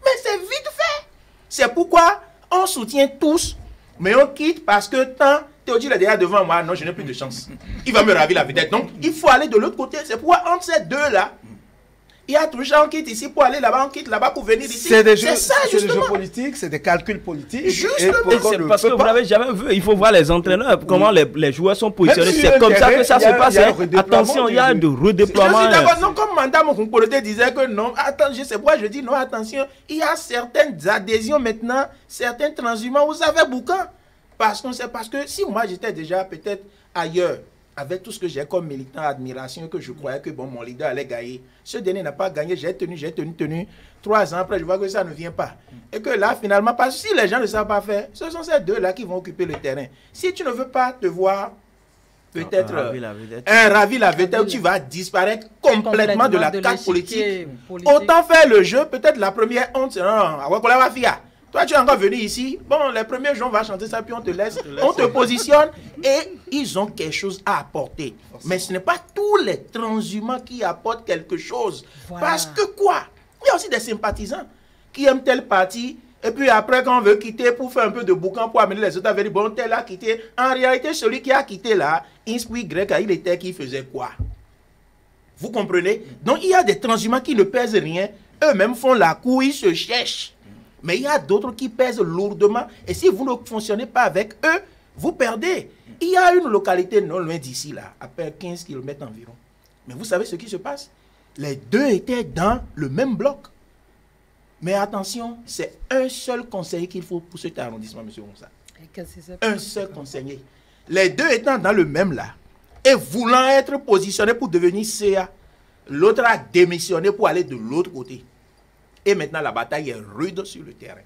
Mais c'est vite fait. C'est pourquoi on soutient tous. Mais on quitte parce que tant Théodule est déjà devant moi, non, je n'ai plus de chance. Il va me ravir la vedette. Donc, il faut aller de l'autre côté. C'est pourquoi entre ces deux-là, Il y a toujours on quitte ici pour aller là-bas, on quitte là-bas pour venir ici. C'est des jeux justement politiques, c'est des calculs politiques. C'est parce que vous n'avez jamais vu. Il faut voir les entraîneurs, comment les joueurs sont positionnés. C'est comme ça que ça se passe. Attention, il y a de redéploiement. Je suis d'accord, non, comme Manda Mokompolote disait que non, attends, je sais pourquoi je dis non, attention, il y a certaines adhésions maintenant, certains transhumants, vous avez boucan. Parce que si moi j'étais déjà peut-être ailleurs, avec tout ce que j'ai comme militant, admiration, que je croyais que bon, mon leader allait gagner. Ce dernier n'a pas gagné, j'ai tenu. 3 ans après, je vois que ça ne vient pas. Et que là, finalement, parce que si les gens ne savent pas faire, ce sont ces deux-là qui vont occuper le terrain. Si tu ne veux pas te voir peut-être un ravi la vedette, tu vas disparaître complètement de la carte politique. Autant faire le jeu, peut-être la première honte, toi, tu es encore venu ici. Bon, les premiers jours, on va chanter ça, puis on te laisse. On te positionne et ils ont quelque chose à apporter. Mais ce n'est pas tous les transhumants qui apportent quelque chose. Voilà. Parce que quoi? Il y a aussi des sympathisants qui aiment tel parti. Et puis après, quand on veut quitter pour faire un peu de boucan pour amener les autres, on va dire, bon, tel a quitté. En réalité, celui qui a quitté là, Inspire grec, il était qui faisait quoi? Vous comprenez? Donc, il y a des transhumants qui ne pèsent rien. Eux-mêmes font la cour, ils se cherchent. Mais il y a d'autres qui pèsent lourdement. Et si vous ne fonctionnez pas avec eux, vous perdez. Il y a une localité non loin d'ici, là, à peine 15 km environ. Mais vous savez ce qui se passe? Les deux étaient dans le même bloc. Mais attention, c'est un seul conseiller qu'il faut pour cet arrondissement, M. Moussa. Un seul conseiller. Les deux étant dans le même là, et voulant être positionnés pour devenir CA, l'autre a démissionné pour aller de l'autre côté. Et maintenant, la bataille est rude sur le terrain.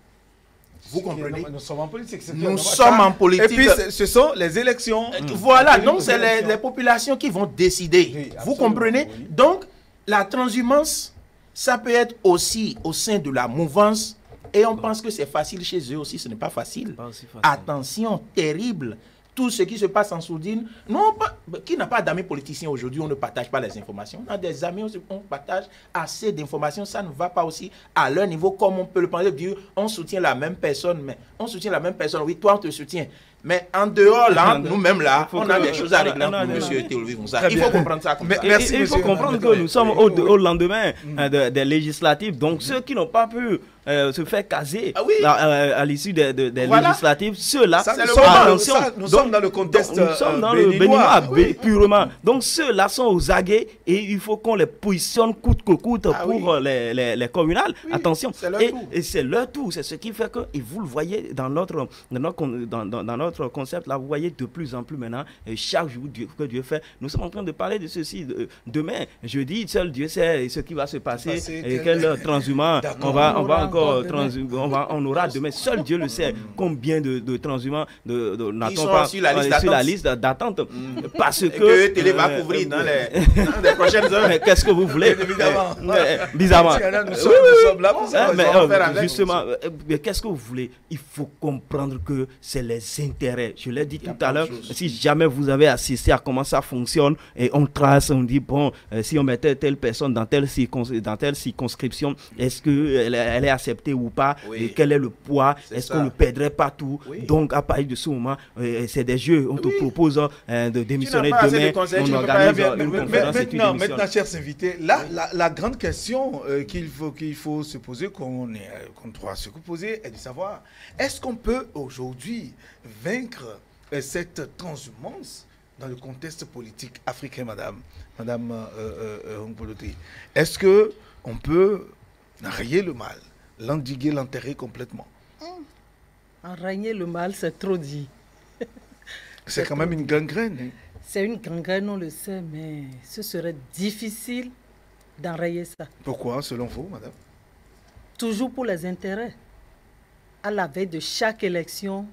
Vous comprenez? Nous sommes en politique. Nous sommes en politique. Et puis, ce sont les élections. Voilà, donc c'est les populations qui vont décider. Oui, vous comprenez? Oui. Donc, la transhumance, ça peut être aussi au sein de la mouvance. Et on pense que c'est facile chez eux aussi. Ce n'est pas facile. Attention, terrible. Tout ce qui se passe en sourdine. Non, qui n'a pas d'amis politiciens aujourd'hui, on ne partage pas les informations. On a des amis, on partage assez d'informations. Ça ne va pas aussi à leur niveau comme on peut le penser. Dire, on soutient la même personne, mais on soutient la même personne. Oui, toi, on te soutient. Mais en dehors, là, nous-mêmes, là, on a des choses à régler pour M. Théophile Moussa. Il faut comprendre ça. Merci, il faut comprendre que nous sommes au lendemain des législatives. Donc, ceux qui n'ont pas pu se faire caser à l'issue des législatives, ceux-là, nous sommes dans le contexte nous sommes dans le béninois purement. Donc, ceux-là sont aux aguets et il faut qu'on les positionne coûte que coûte pour les communales. Attention. Et c'est leur tour. C'est ce qui fait que, et vous le voyez dans notre concept, là, vous voyez de plus en plus maintenant, chaque jour que Dieu fait, nous sommes en train de parler de ceci. Demain, jeudi, seul Dieu sait ce qui va se passer, et quel transhumant on aura demain. Seul Dieu le sait. Combien de transhumants n'attendent pas sur la liste d'attente. Parce que Télé va couvrir dans les prochaines heures. Mais qu'est-ce que vous voulez? Bizarrement. Nous sommes là pour ça. Justement, qu'est-ce que vous voulez? Il faut comprendre que c'est les intérêts. Je l'ai dit tout à l'heure, si jamais vous avez assisté à comment ça fonctionne, et on trace, on dit, bon, si on mettait telle personne dans telle circonscription, est-ce qu'elle est acceptée ou pas? Et quel est le poids? Est-ce qu'on ne perdrait pas tout? Donc, à partir de ce moment, c'est des jeux. On te propose de démissionner demain. On organise une conférence. Maintenant, chers invités, là, la grande question qu'il faut se poser, qu'on doit se poser, est de savoir, est-ce qu'on peut aujourd'hui vaincre cette transhumance dans le contexte politique africain, Madame Nkolote? Est-ce qu'on peut enrayer le mal, l'endiguer, l'enterrer complètement? Enrayer le mal, c'est trop dit. C'est quand même une gangrène. Hein? C'est une gangrène, on le sait, mais ce serait difficile d'enrayer ça. Pourquoi, selon vous, Madame? Toujours pour les intérêts. À la veille de chaque élection,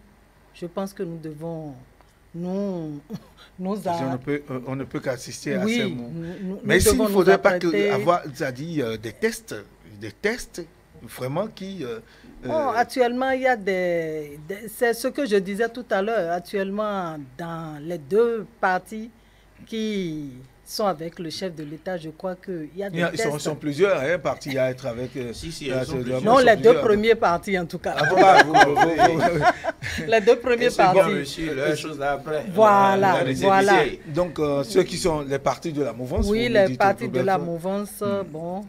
je pense que nous devons on ne peut qu'assister à ces mots. Mais s'il ne faudrait pas avoir des tests vraiment qui... actuellement, il y a c'est ce que je disais tout à l'heure. Actuellement, dans les deux partis qui sont avec le chef de l'État, je crois qu'il y a des tests. Ils sont plusieurs partis à être avec... non, les deux premiers partis en tout cas. Les deux premiers partis. Voilà. Donc, ceux qui sont les partis de la mouvance. Oui, les partis de la mouvance, bon,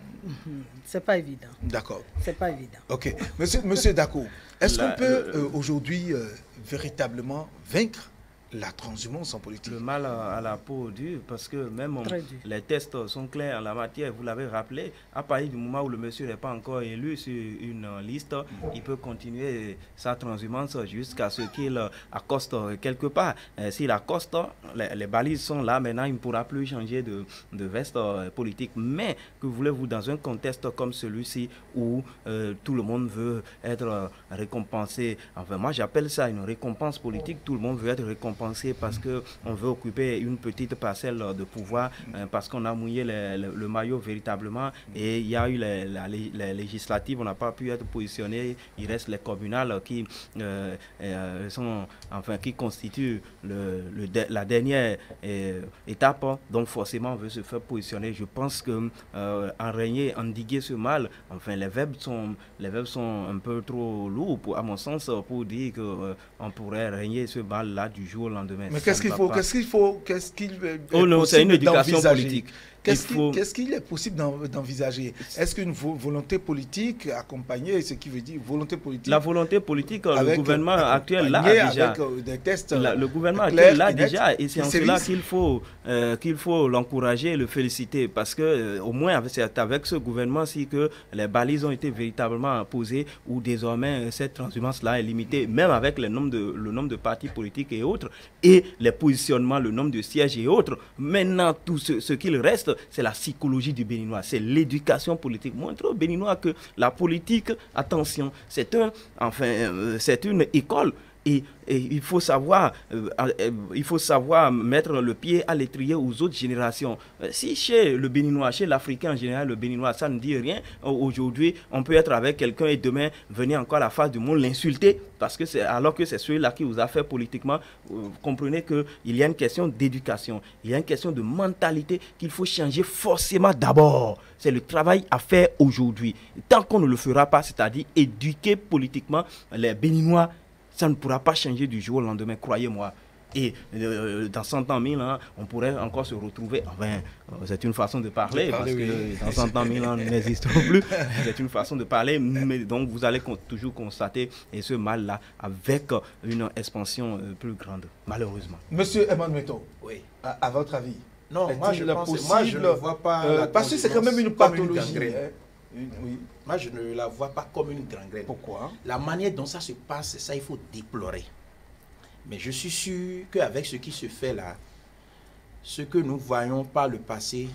C'est pas évident. D'accord. C'est pas évident. Ok. Monsieur Dako, est-ce qu'on peut aujourd'hui véritablement vaincre la transhumance en politique? Le mal à la peau dure, parce que même les tests sont clairs en la matière, vous l'avez rappelé, à partir du moment où le monsieur n'est pas encore élu sur une liste, il peut continuer sa transhumance jusqu'à ce qu'il accoste quelque part. S'il accoste, les balises sont là, maintenant il ne pourra plus changer de veste politique. Mais que voulez-vous dans un contexte comme celui-ci où tout le monde veut être récompensé? Enfin, moi j'appelle ça une récompense politique, tout le monde veut être récompensé parce qu'on veut occuper une petite parcelle de pouvoir, parce qu'on a mouillé le maillot véritablement, et il y a eu les législatives, on n'a pas pu être positionné, il reste les communales qui qui constituent la dernière étape, donc forcément on veut se faire positionner. Je pense que endiguer ce mal, enfin les verbes sont un peu trop lourds à mon sens pour dire qu'on pourrait régner ce mal là du jour au lendemain. Mais qu'est-ce qu'il faut Oh non, c'est une éducation politique. Qu'est-ce qu'il est possible d'envisager? Est-ce qu'une volonté politique accompagnée, ce qui veut dire volonté politique? La volonté politique, le gouvernement actuel l'a déjà. Avec des tests le gouvernement actuel l'a déjà, et c'est en cela qu'il faut l'encourager et le féliciter, parce que au moins c'est avec ce gouvernement-ci que les balises ont été véritablement posées, où désormais cette transhumance-là est limitée, même avec le nombre de partis politiques et autres, et les positionnements, le nombre de sièges et autres. Maintenant, tout ce qu'il reste, c'est la psychologie du Béninois, c'est l'éducation politique. Montrer aux Béninois que la politique, attention, c'est une école. Et il faut savoir mettre le pied à l'étrier aux autres générations. Si chez le Béninois, chez l'Africain en général, le Béninois, ça ne dit rien, aujourd'hui, on peut être avec quelqu'un et demain venir encore à la face du monde l'insulter, alors que c'est celui-là qui vous a fait politiquement. Vous comprenez qu'il y a une question d'éducation, il y a une question de mentalité qu'il faut changer forcément d'abord. C'est le travail à faire aujourd'hui. Tant qu'on ne le fera pas, c'est-à-dire éduquer politiquement les Béninois, ça ne pourra pas changer du jour au lendemain, croyez-moi. Et dans 100 ans, 1000 ans, on pourrait encore se retrouver. Enfin, c'est une façon de parler, parce que dans 100 ans, 1000 ans n'existe plus. C'est une façon de parler, mais donc vous allez toujours constater ce mal-là avec une expansion plus grande, malheureusement. Monsieur Emmanuel Meto, oui. À votre avis? Non, moi je ne vois pas. Parce que c'est quand même une pathologie. Oui. Moi, je ne la vois pas comme une gangrène. Pourquoi? La manière dont ça se passe, ça, il faut déplorer. Mais je suis sûr qu'avec ce qui se fait là, ce que nous voyons par le passé,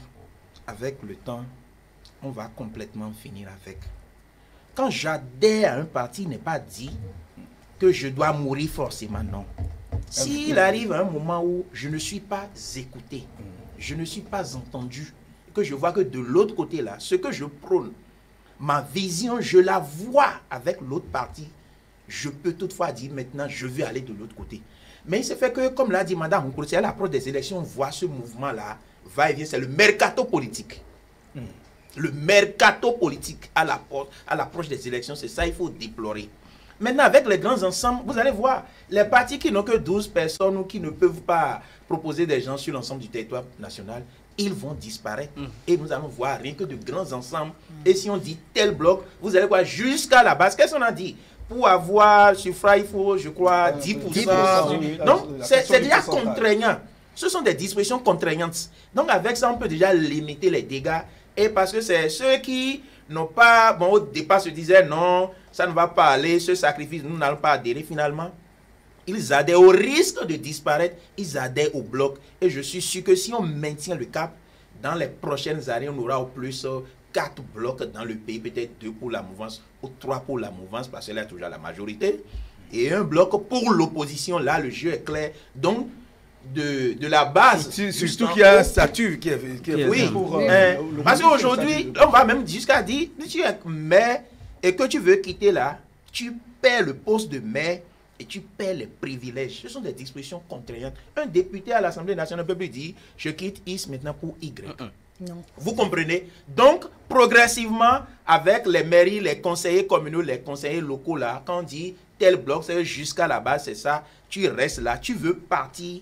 avec le temps, on va complètement finir avec. Quand j'adhère à un parti, il n'est pas dit que je dois mourir forcément, non. S'il arrive à un moment où je ne suis pas écouté, je ne suis pas entendu, que je vois que de l'autre côté là, ce que je prône, ma vision, je la vois avec l'autre partie, je peux toutefois dire maintenant, je vais aller de l'autre côté. Mais il se fait que, comme l'a dit Mme Moukourou, à l'approche des élections, on voit ce mouvement-là, va et vient, c'est le mercato politique. Le mercato politique à l'approche des élections, c'est ça, il faut déplorer. Maintenant, avec les grands ensembles, vous allez voir, les partis qui n'ont que 12 personnes ou qui ne peuvent pas proposer des gens sur l'ensemble du territoire national, ils vont disparaître. Et nous allons voir rien que de grands ensembles. Et si on dit tel bloc, vous allez voir jusqu'à la base. Qu'est-ce qu'on a dit? Pour avoir suffrage, il faut, je crois, 10%. Donc, c'est déjà contraignant. Ce sont des dispositions contraignantes. Donc, avec ça, on peut déjà limiter les dégâts. Et parce que c'est ceux qui n'ont pas, bon, au départ se disaient non, ça ne va pas aller, ce sacrifice, nous n'allons pas adhérer finalement. Ils adhèrent au risque de disparaître, ils adhèrent au bloc. Et je suis sûr que si on maintient le cap, dans les prochaines années, on aura au plus 4 blocs dans le pays, peut-être 2 pour la mouvance ou 3 pour la mouvance, parce qu'elle a toujours la majorité. Et un bloc pour l'opposition, là, le jeu est clair. Donc, de la base... Surtout qu'il y a un statut qui est oui, pour... parce qu'aujourd'hui, on va même jusqu'à dire, si tu es maire et que tu veux quitter là, tu perds le poste de maire et tu perds les privilèges. Ce sont des dispositions contraignantes. Un député à l'Assemblée nationale peut lui dire, je quitte X maintenant pour Y. Non. Vous comprenez? Donc, progressivement, avec les mairies, les conseillers communaux, les conseillers locaux, là, quand on dit tel bloc, c'est jusqu'à la base, c'est ça, tu restes là, tu veux partir,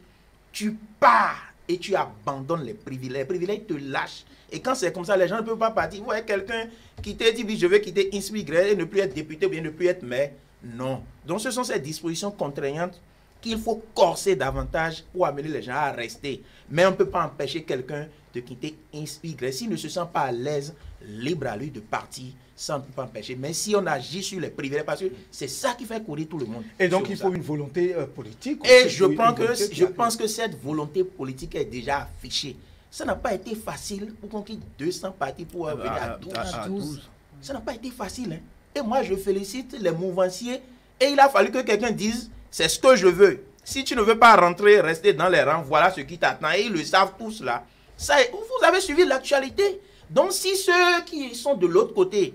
tu pars. et tu abandonnes les privilèges. Les privilèges te lâchent. Et quand c'est comme ça, les gens ne peuvent pas partir. Vous voyez quelqu'un qui te dit, je vais quitter Insmigré et ne plus être député ou bien ne plus être maire. Non. Donc ce sont ces dispositions contraignantes qu'il faut corser davantage pour amener les gens à rester. Mais on ne peut pas empêcher quelqu'un de quitter Insmigré. S'il ne se sent pas à l'aise, libre à lui de partir, ça on ne peut pas empêcher. Mais si on agit sur les privilèges, parce que c'est ça qui fait courir tout le monde. Et donc il faut une volonté politique. Et je pense que cette volonté politique est déjà affichée. Ça n'a pas été facile pour qu'on quitte 200 partis pour venir à 12. Ça n'a pas été facile. Hein. Et moi, je félicite les mouvanciers. Et il a fallu que quelqu'un dise, c'est ce que je veux. Si tu ne veux pas rentrer, rester dans les rangs, voilà ce qui t'attend. Et ils le savent tous là. Ça, vous avez suivi l'actualité. Donc si ceux qui sont de l'autre côté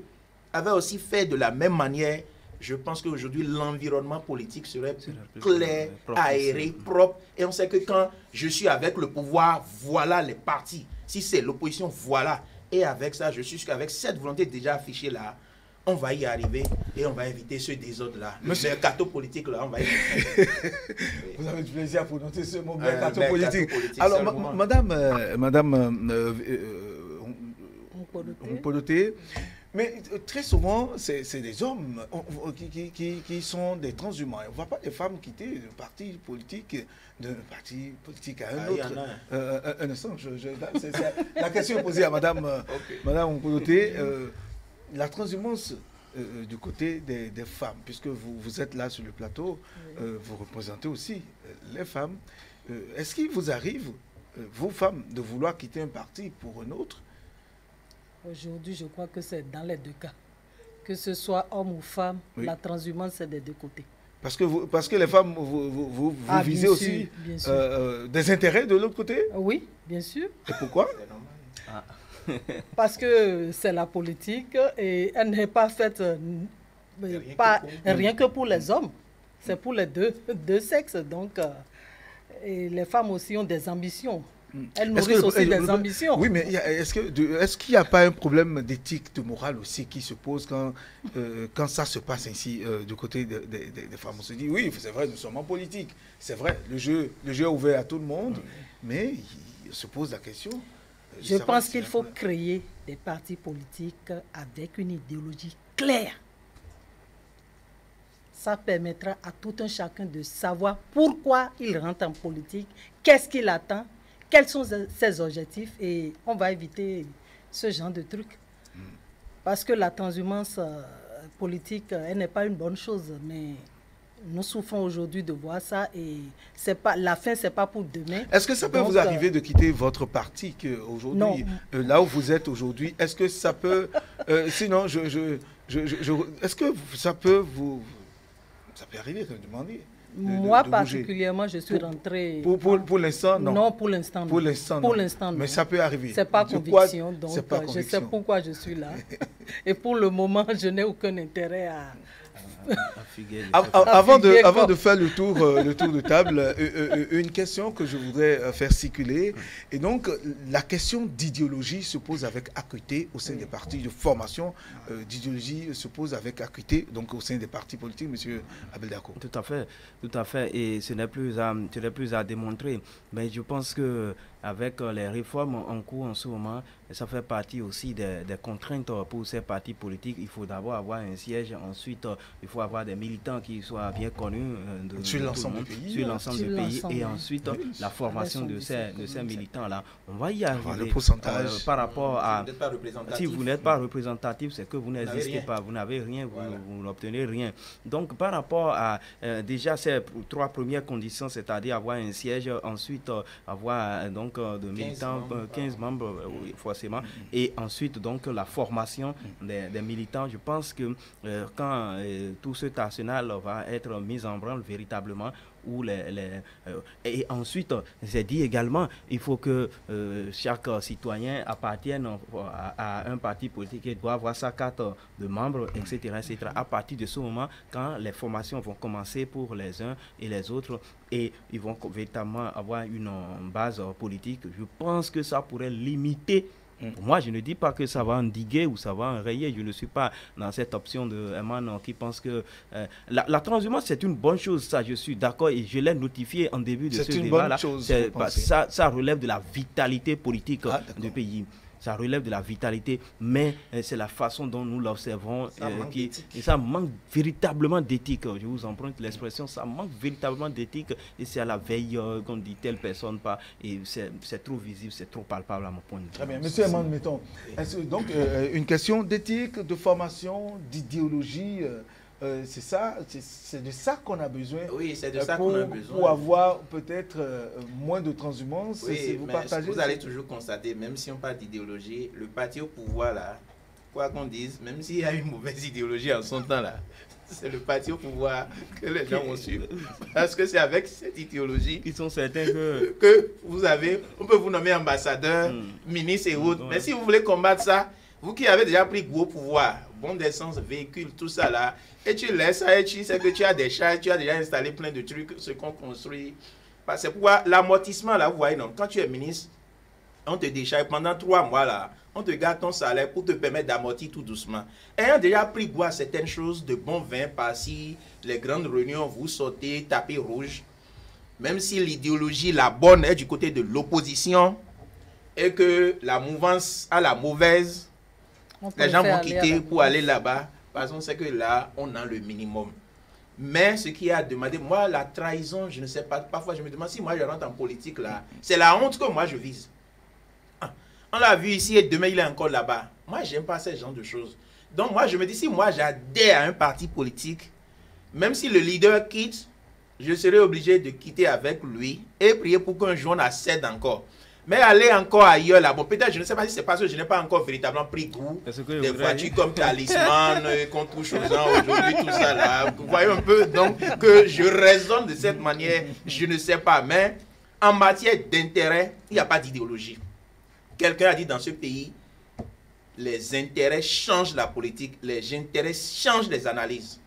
avaient aussi fait de la même manière, je pense qu'aujourd'hui, l'environnement politique serait clair, aéré, propre. Et on sait que quand je suis avec le pouvoir, voilà les partis. Si c'est l'opposition, voilà. Et avec ça, je suis sûr qu'avec cette volonté déjà affichée là, on va y arriver et on va éviter ce désordre-là. Le mercato politique, là, on va y arriver. Vous avez du plaisir à prononcer ce mot, mercato politique. Alors, madame Mpoloté, mais très souvent, c'est des hommes qui sont des transhumants. On ne voit pas des femmes quitter le parti politique d'un parti politique à un autre. Un instant, la question est posée à madame Mpoloté. La transhumance du côté des femmes, puisque vous êtes là sur le plateau, vous représentez aussi les femmes. Est-ce qu'il vous arrive, vous femmes, de vouloir quitter un parti pour un autre? Aujourd'hui, je crois que c'est dans les deux cas. Que ce soit homme ou femme, oui. La transhumance, c'est des deux côtés. Parce que les femmes, vous visez aussi des intérêts de l'autre côté? Oui, bien sûr. Et pourquoi? Parce que c'est la politique et elle n'est pas faite rien que pour les hommes. C'est pour les deux sexes. Donc, et les femmes aussi ont des ambitions. Elles nourrissent aussi des ambitions. Oui, mais est-ce qu'il n'y a pas un problème d'éthique, de morale aussi qui se pose quand ça se passe ainsi du côté des femmes? On se dit, oui, c'est vrai, nous sommes en politique. C'est vrai, le jeu est ouvert à tout le monde, mais il se pose la question. Je pense qu'il faut créer des partis politiques avec une idéologie claire. Ça permettra à tout un chacun de savoir pourquoi il rentre en politique, qu'est-ce qu'il attend, quels sont ses objectifs, et on va éviter ce genre de trucs. Parce que la transhumance politique, elle n'est pas une bonne chose, mais nous souffrons aujourd'hui de voir ça et la fin, ce n'est pas pour demain. Est-ce que ça peut vous arriver de quitter votre parti aujourd'hui, là où vous êtes aujourd'hui? Est-ce que ça peut... sinon, est-ce que ça peut vous... Ça peut arriver, de demander. Moi, particulièrement, je suis rentrée... Pour l'instant, non. Non, pour l'instant, non. Pour l'instant, non. Mais ça peut arriver. Ce n'est pas conviction, donc je sais pourquoi je suis là. Et pour le moment, je n'ai aucun intérêt à... Avant de faire le tour de table, une question que je voudrais faire circuler. Et donc, la question d'idéologie se pose avec acuité au sein des partis de formation. D'idéologie se pose avec acuité donc au sein des partis politiques, M. Abeldako. Tout à fait. Et ce n'est plus à démontrer. Mais je pense que avec les réformes en cours en ce moment, ça fait partie aussi des contraintes pour ces partis politiques. Il faut d'abord avoir un siège, ensuite il faut avoir des militants qui soient bien connus sur l'ensemble du pays, et ensuite la formation de ces militants-là. On va y arriver. Le pourcentage. Par rapport à... Si vous n'êtes pas représentatif, c'est que vous n'existez pas, vous n'avez rien, vous n'obtenez rien. Donc par rapport à déjà ces trois premières conditions, c'est-à-dire avoir un siège, ensuite avoir donc de militants, 15 membres forcément, et ensuite donc la formation des militants. Je pense que quand tout cet arsenal va être mis en branle véritablement, et ensuite, j'ai dit également, il faut que chaque citoyen appartienne à un parti politique et doit avoir sa carte de membre, etc., etc. À partir de ce moment, quand les formations vont commencer pour les uns et les autres, et ils vont véritablement avoir une base politique, je pense que ça pourrait limiter Pour moi, je ne dis pas que ça va endiguer ou ça va enrayer. Je ne suis pas dans cette option de Herman qui pense que la transhumance, c'est une bonne chose. Ça, je suis d'accord et je l'ai notifié en début de ce débat-là. Ça relève de la vitalité politique du pays. Ça relève de la vitalité, mais c'est la façon dont nous l'observons et ça manque véritablement d'éthique. Je vous emprunte l'expression, ça manque véritablement d'éthique et c'est à la veille qu'on dit telle personne pas et c'est trop visible, c'est trop palpable à mon point de vue. Très bien, monsieur Herman, mettons, donc une question d'éthique, de formation, d'idéologie. C'est ça, c'est de ça qu'on a besoin. Oui, c'est de ça qu'on a besoin. Pour avoir peut-être moins de transhumance. Oui, vous allez toujours constater, même si on parle d'idéologie, le parti au pouvoir là, quoi qu'on dise, même s'il y a une mauvaise idéologie en son temps là, c'est le parti au pouvoir que les gens vont suivre. Parce que c'est avec cette idéologie qu'ils sont certains que vous avez, on peut vous nommer ambassadeur, ministre et autres. Mais si vous voulez combattre ça, vous qui avez déjà pris gros pouvoir, bon d'essence, véhicule, tout ça là, et tu laisses ça, et tu sais que tu as des charges, tu as déjà installé plein de trucs, ce qu'on construit. C'est pourquoi l'amortissement là, vous voyez, non, quand tu es ministre, on te décharge pendant 3 mois là, on te garde ton salaire pour te permettre d'amortir tout doucement. Ayant déjà pris goût à certaines choses, de bon vin par-ci, les grandes réunions, vous sortez, tapis rouge, même si l'idéologie, la bonne, est du côté de l'opposition, et que la mouvance a la mauvaise, les gens vont quitter pour aller là-bas, parce qu'on sait que là, on a le minimum. Mais ce qui a demandé, moi, la trahison, je ne sais pas, parfois je me demande si moi je rentre en politique là, c'est la honte que moi je vise. On l'a vu ici et demain il est encore là-bas. Moi, j'aime pas ce genre de choses. Donc moi, je me dis, si moi j'adhère à un parti politique, même si le leader quitte, je serai obligé de quitter avec lui et prier pour qu'un jour on accède encore. Mais aller encore ailleurs là, bon peut-être je ne sais pas si c'est parce que je n'ai pas encore véritablement pris goût des voitures comme Talisman, qu'on touche aux gens aujourd'hui, tout ça là. Vous voyez un peu donc que je raisonne de cette manière, je ne sais pas. Mais en matière d'intérêt, il n'y a pas d'idéologie. Quelqu'un a dit dans ce pays, les intérêts changent la politique, les intérêts changent les analyses.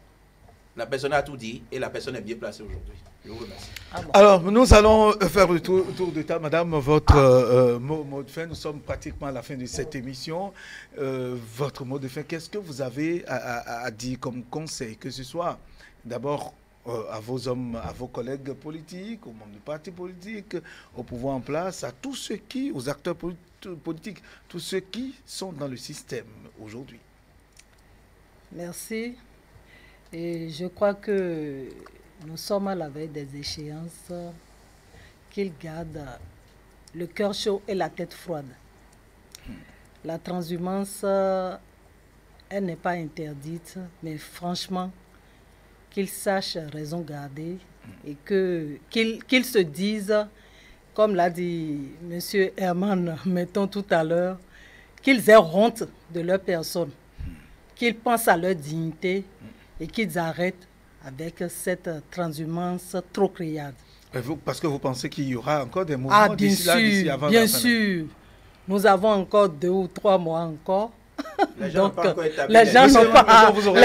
La personne a tout dit et la personne est bien placée aujourd'hui. Je vous remercie. Alors, nous allons faire le tour de table. Madame, votre mot de fin, nous sommes pratiquement à la fin de cette émission. Votre mot de fin, qu'est-ce que vous avez à dire comme conseil, que ce soit d'abord à vos hommes, à vos collègues politiques, aux membres du parti politique, au pouvoir en place, à tous ceux qui, aux acteurs politiques, tous ceux qui sont dans le système aujourd'hui. Merci. Et je crois que nous sommes à la veille des échéances, qu'ils gardent le cœur chaud et la tête froide. La transhumance, elle n'est pas interdite, mais franchement, qu'ils sachent raison garder et qu'ils se disent, comme l'a dit M. Herman, mettons tout à l'heure, qu'ils aient honte de leur personne, qu'ils pensent à leur dignité et qu'ils arrêtent avec cette transhumance trop criarde. Parce que vous pensez qu'il y aura encore des mouvements d'ici avant bien sûr. Nous avons encore 2 ou 3 mois encore. Les gens n'ont pas. Vous aurez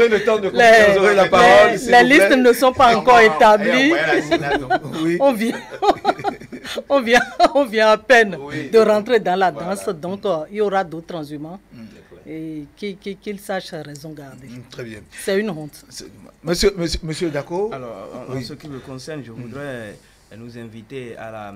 le temps de conclure, vous aurez la parole. Les listes ne sont pas encore établies. Oui. On vient à peine de rentrer dans la danse. Donc, il y aura d'autres transhumants. Et qu'ils sachent raison garder. Très bien. C'est une honte. Monsieur Dako. Alors, en ce qui me concerne, je voudrais nous inviter à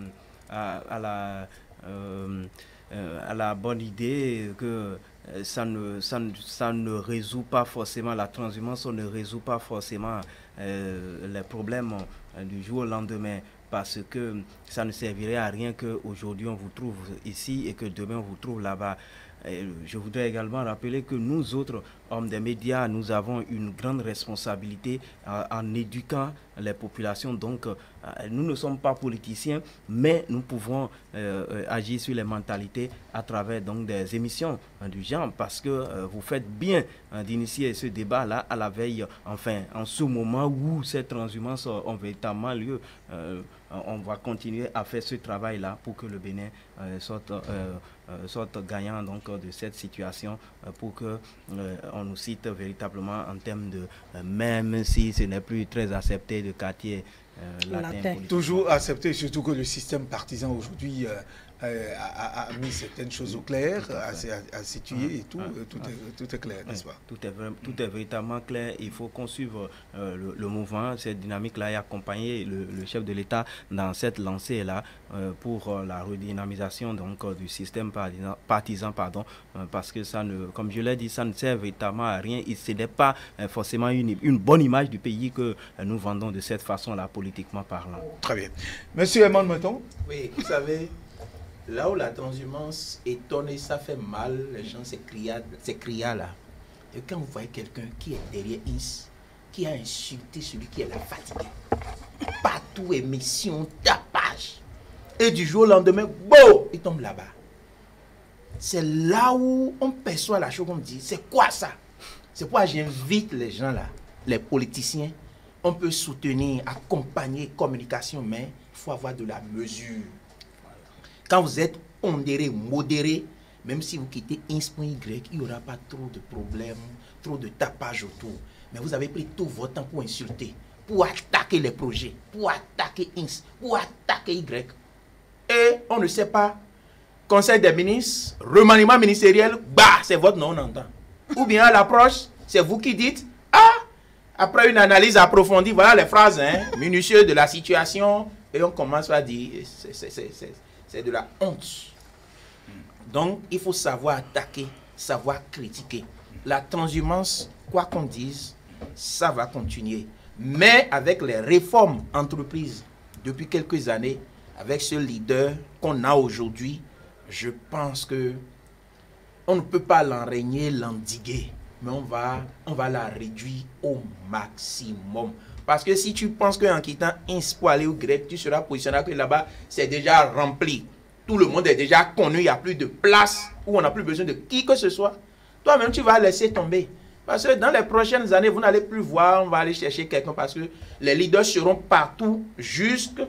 la bonne idée que ça ne résout pas forcément la transhumance, on ne résout pas forcément les problèmes du jour au lendemain, parce que ça ne servirait à rien qu'aujourd'hui on vous trouve ici et que demain on vous trouve là-bas. Je voudrais également rappeler que nous autres, hommes des médias, nous avons une grande responsabilité en éduquant les populations. Donc, nous ne sommes pas politiciens, mais nous pouvons agir sur les mentalités à travers donc, des émissions du genre, parce que vous faites bien d'initier ce débat-là à la veille, enfin, en ce moment où ces transhumances ont véritablement lieu. On va continuer à faire ce travail-là pour que le Bénin sorte gagnant donc, de cette situation, pour que on nous cite véritablement en termes de, même si ce n'est plus très accepté, de quartier latin. Toujours accepté, surtout que le système partisan aujourd'hui a mis certaines choses au clair, à situer et tout, tout est clair, n'est-ce pas? Tout est véritablement clair. Il faut qu'on suive le mouvement, cette dynamique-là, et accompagner le chef de l'État dans cette lancée-là pour la redynamisation donc, du système partisan, parce que ça ne, comme je l'ai dit, ça ne sert véritablement à rien. Ce n'est pas forcément une bonne image du pays que nous vendons de cette façon-là, politiquement parlant. Très bien. Monsieur Eman Meton? Oui, vous savez, là où la transhumance étonne et ça fait mal, les gens, ces criards là. Et quand vous voyez quelqu'un qui est derrière INS, qui a insulté celui qui est là fatigué, partout émission, tapage, et du jour au lendemain, bon, il tombe là-bas. C'est là où on perçoit la chose, on dit, c'est quoi ça? C'est pourquoi j'invite les gens là, les politiciens, on peut soutenir, accompagner, communication, mais il faut avoir de la mesure. Quand vous êtes pondéré, modéré, même si vous quittez INS.Y, il n'y aura pas trop de problèmes, trop de tapage autour. Mais vous avez pris tout votre temps pour insulter, pour attaquer les projets, pour attaquer INS, pour attaquer Y. Et on ne sait pas, Conseil des ministres, remaniement ministériel, bah, c'est votre nom, on entend. Ou bien à l'approche, c'est vous qui dites, ah, après une analyse approfondie, voilà les phrases minutieuses de la situation, et on commence à dire, c'est de la honte. Donc, il faut savoir attaquer, savoir critiquer. La transhumance, quoi qu'on dise, ça va continuer. Mais avec les réformes entreprises depuis quelques années, avec ce leader qu'on a aujourd'hui, je pense que on ne peut pas l'enrayer, l'endiguer, mais on va la réduire au maximum. Parce que si tu penses qu'en quittant INS pour aller au grec, tu seras positionné que là-bas, c'est déjà rempli. Tout le monde est déjà connu, il n'y a plus de place où on n'a plus besoin de qui que ce soit. Toi-même, tu vas laisser tomber. Parce que dans les prochaines années, vous n'allez plus voir, on va aller chercher quelqu'un parce que les leaders seront partout, jusque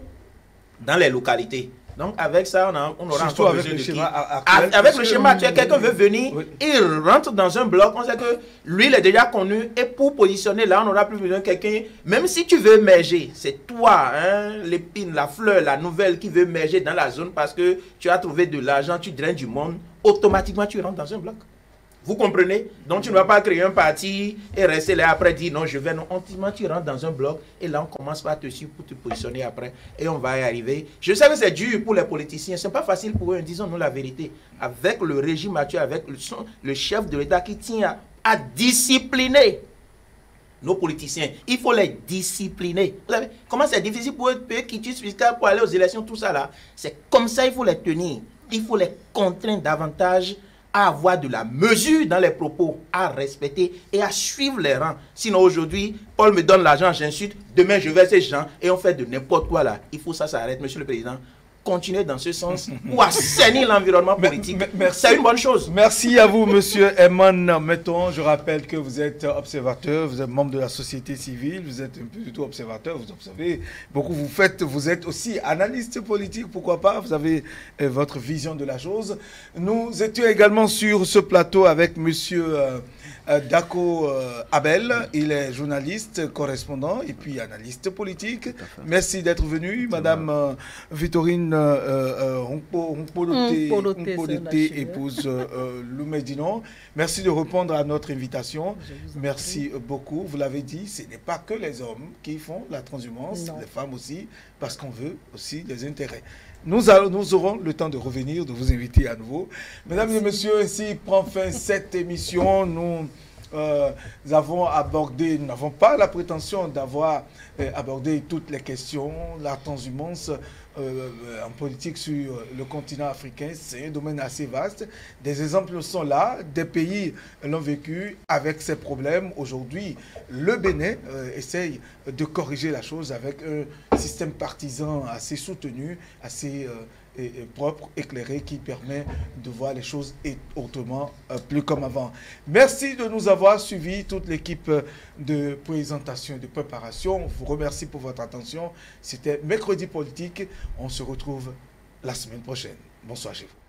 dans les localités. Donc avec ça, on aura surtout encore avec besoin le de schéma qui? actuel, Avec le schéma actuel, quelqu'un veut venir, oui. il rentre dans un bloc, on sait que lui, il est déjà connu, et pour positionner là, on n'aura plus besoin de quelqu'un, même si tu veux émerger, c'est toi, l'épine, la fleur, la nouvelle qui veut émerger dans la zone parce que tu as trouvé de l'argent, tu draines du monde, automatiquement tu rentres dans un bloc. Vous comprenez? Donc tu ne vas pas créer un parti et rester là après dire non, je vais, non. Ultimement, tu rentres dans un bloc et là on commence par te suivre pour te positionner après et on va y arriver. Je sais que c'est dur pour les politiciens, ce n'est pas facile pour eux, disons-nous la vérité. Avec le régime actuel, avec le chef de l'État qui tient à discipliner nos politiciens, il faut les discipliner. Vous savez, comment c'est difficile pour eux de payer quitus fiscal pour aller aux élections, tout ça là. C'est comme ça il faut les tenir. Il faut les contraindre davantage à avoir de la mesure dans les propos, à respecter et à suivre les rangs. Sinon aujourd'hui, Paul me donne l'argent, j'insulte, demain je vais ces gens et on fait de n'importe quoi là. Il faut ça s'arrête, Monsieur le Président. Continuer dans ce sens pour assainir l'environnement politique. C'est une bonne chose. Merci à vous, Monsieur Eman Meton. Je rappelle que vous êtes observateur, vous êtes membre de la société civile, vous êtes un peu du tout observateur, vous observez beaucoup, vous êtes aussi analyste politique, pourquoi pas, vous avez votre vision de la chose. Nous étions également sur ce plateau avec Monsieur Dako Abel, il est journaliste, correspondant et puis analyste politique. Merci d'être venu, Madame Victorine Mpolote, épouse Loumedinon. Merci de répondre à notre invitation. Merci beaucoup. Vous l'avez dit, ce n'est pas que les hommes qui font la transhumance, les femmes aussi, parce qu'on veut aussi des intérêts. Nous aurons le temps de revenir, de vous inviter à nouveau. Mesdames et messieurs, ainsi prend fin cette émission. Nous avons abordé, nous n'avons pas la prétention d'avoir abordé toutes les questions. La transhumance en politique sur le continent africain, c'est un domaine assez vaste. Des exemples sont là, des pays l'ont vécu avec ces problèmes. Aujourd'hui, le Bénin essaye de corriger la chose avec un système partisan assez soutenu, assez propre, éclairé, qui permet de voir les choses autrement, plus comme avant. Merci de nous avoir suivis, toute l'équipe de présentation et de préparation. On vous remercie pour votre attention. C'était Mercredi Politique. On se retrouve la semaine prochaine. Bonsoir chez vous.